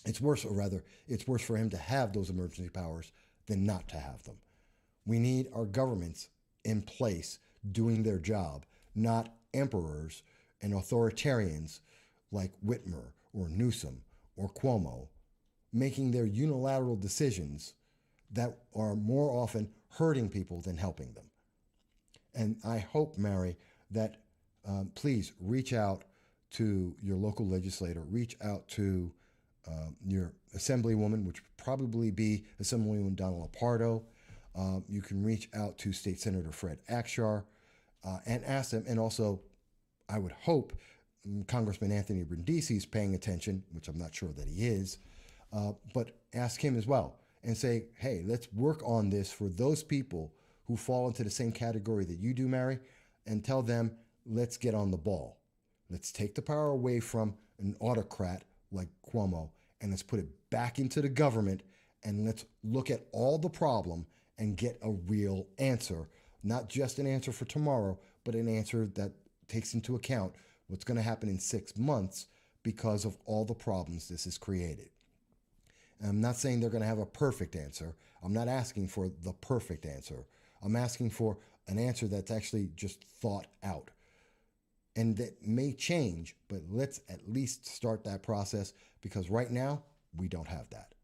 S1: It's worse for him to have those emergency powers than not to have them. We need our governments in place doing their job, not emperors and authoritarians like Whitmer or Newsom or Cuomo making their unilateral decisions that are more often hurting people than helping them. And I hope, Mary, that please reach out to your local legislator, reach out to your assemblywoman, which would probably be Assemblywoman Donna Lapardo. You can reach out to State Senator Fred Akshar and ask them. And also, I would hope Congressman Anthony Brindisi is paying attention, which I'm not sure that he is, but ask him as well and say, hey, let's work on this for those people who fall into the same category that you do, Mary, and tell them, let's get on the ball. Let's take the power away from an autocrat like Cuomo and let's put it back into the government and let's look at all the problem and get a real answer. Not just an answer for tomorrow, but an answer that takes into account what's going to happen in 6 months because of all the problems this has created. And I'm not saying they're going to have a perfect answer. I'm not asking for the perfect answer. I'm asking for an answer that's actually just thought out. And that may change, but let's at least start that process because right now we don't have that.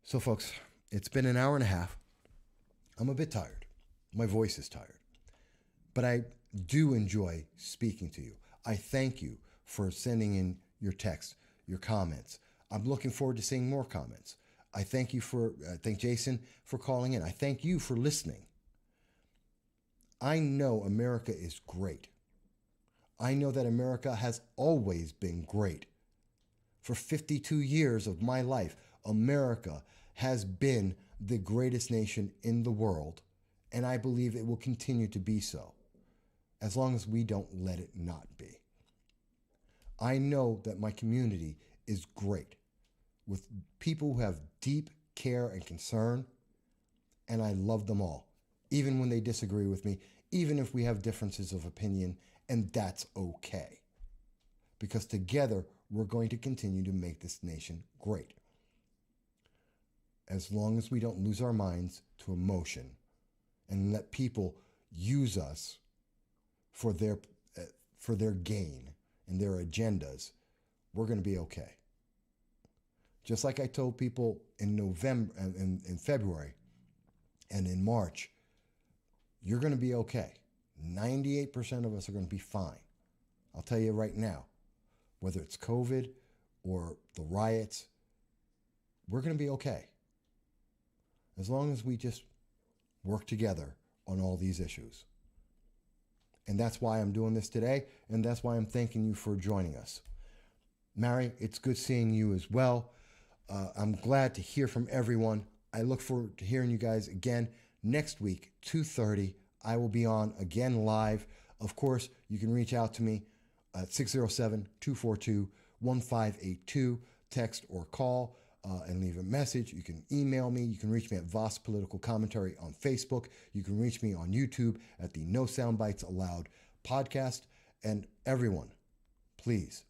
S1: So folks, it's been an hour and a half. I'm a bit tired. My voice is tired. But I do enjoy speaking to you. I thank you for sending in your texts, your comments. I'm looking forward to seeing more comments. I thank Jason for calling in. I thank you for listening. I know America is great. I know that America has always been great. For 52 years of my life, America has been the greatest nation in the world, and I believe it will continue to be so, as long as we don't let it not be. I know that my community is great, with people who have deep care and concern, and I love them all, even when they disagree with me, even if we have differences of opinion, and that's okay. Because together, we're going to continue to make this nation great. As long as we don't lose our minds to emotion and let people use us for their gain and their agendas, we're going to be okay. Just like I told people in November, in February, and in March, you're going to be okay. 98% of us are going to be fine. I'll tell you right now, whether it's COVID or the riots, we're going to be okay. As long as we just work together on all these issues. And that's why I'm doing this today, and that's why I'm thanking you for joining us. Mary, it's good seeing you as well. I'm glad to hear from everyone. I look forward to hearing you guys again next week, 2:30. I will be on again live. Of course, you can reach out to me at 607-242-1582, text or call and leave a message. You can email me. You can reach me at Voss Political Commentary on Facebook. You can reach me on YouTube at the No Soundbites Allowed podcast. And everyone, please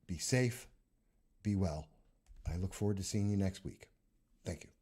S1: be safe, be well. I look forward to seeing you next week. Thank you.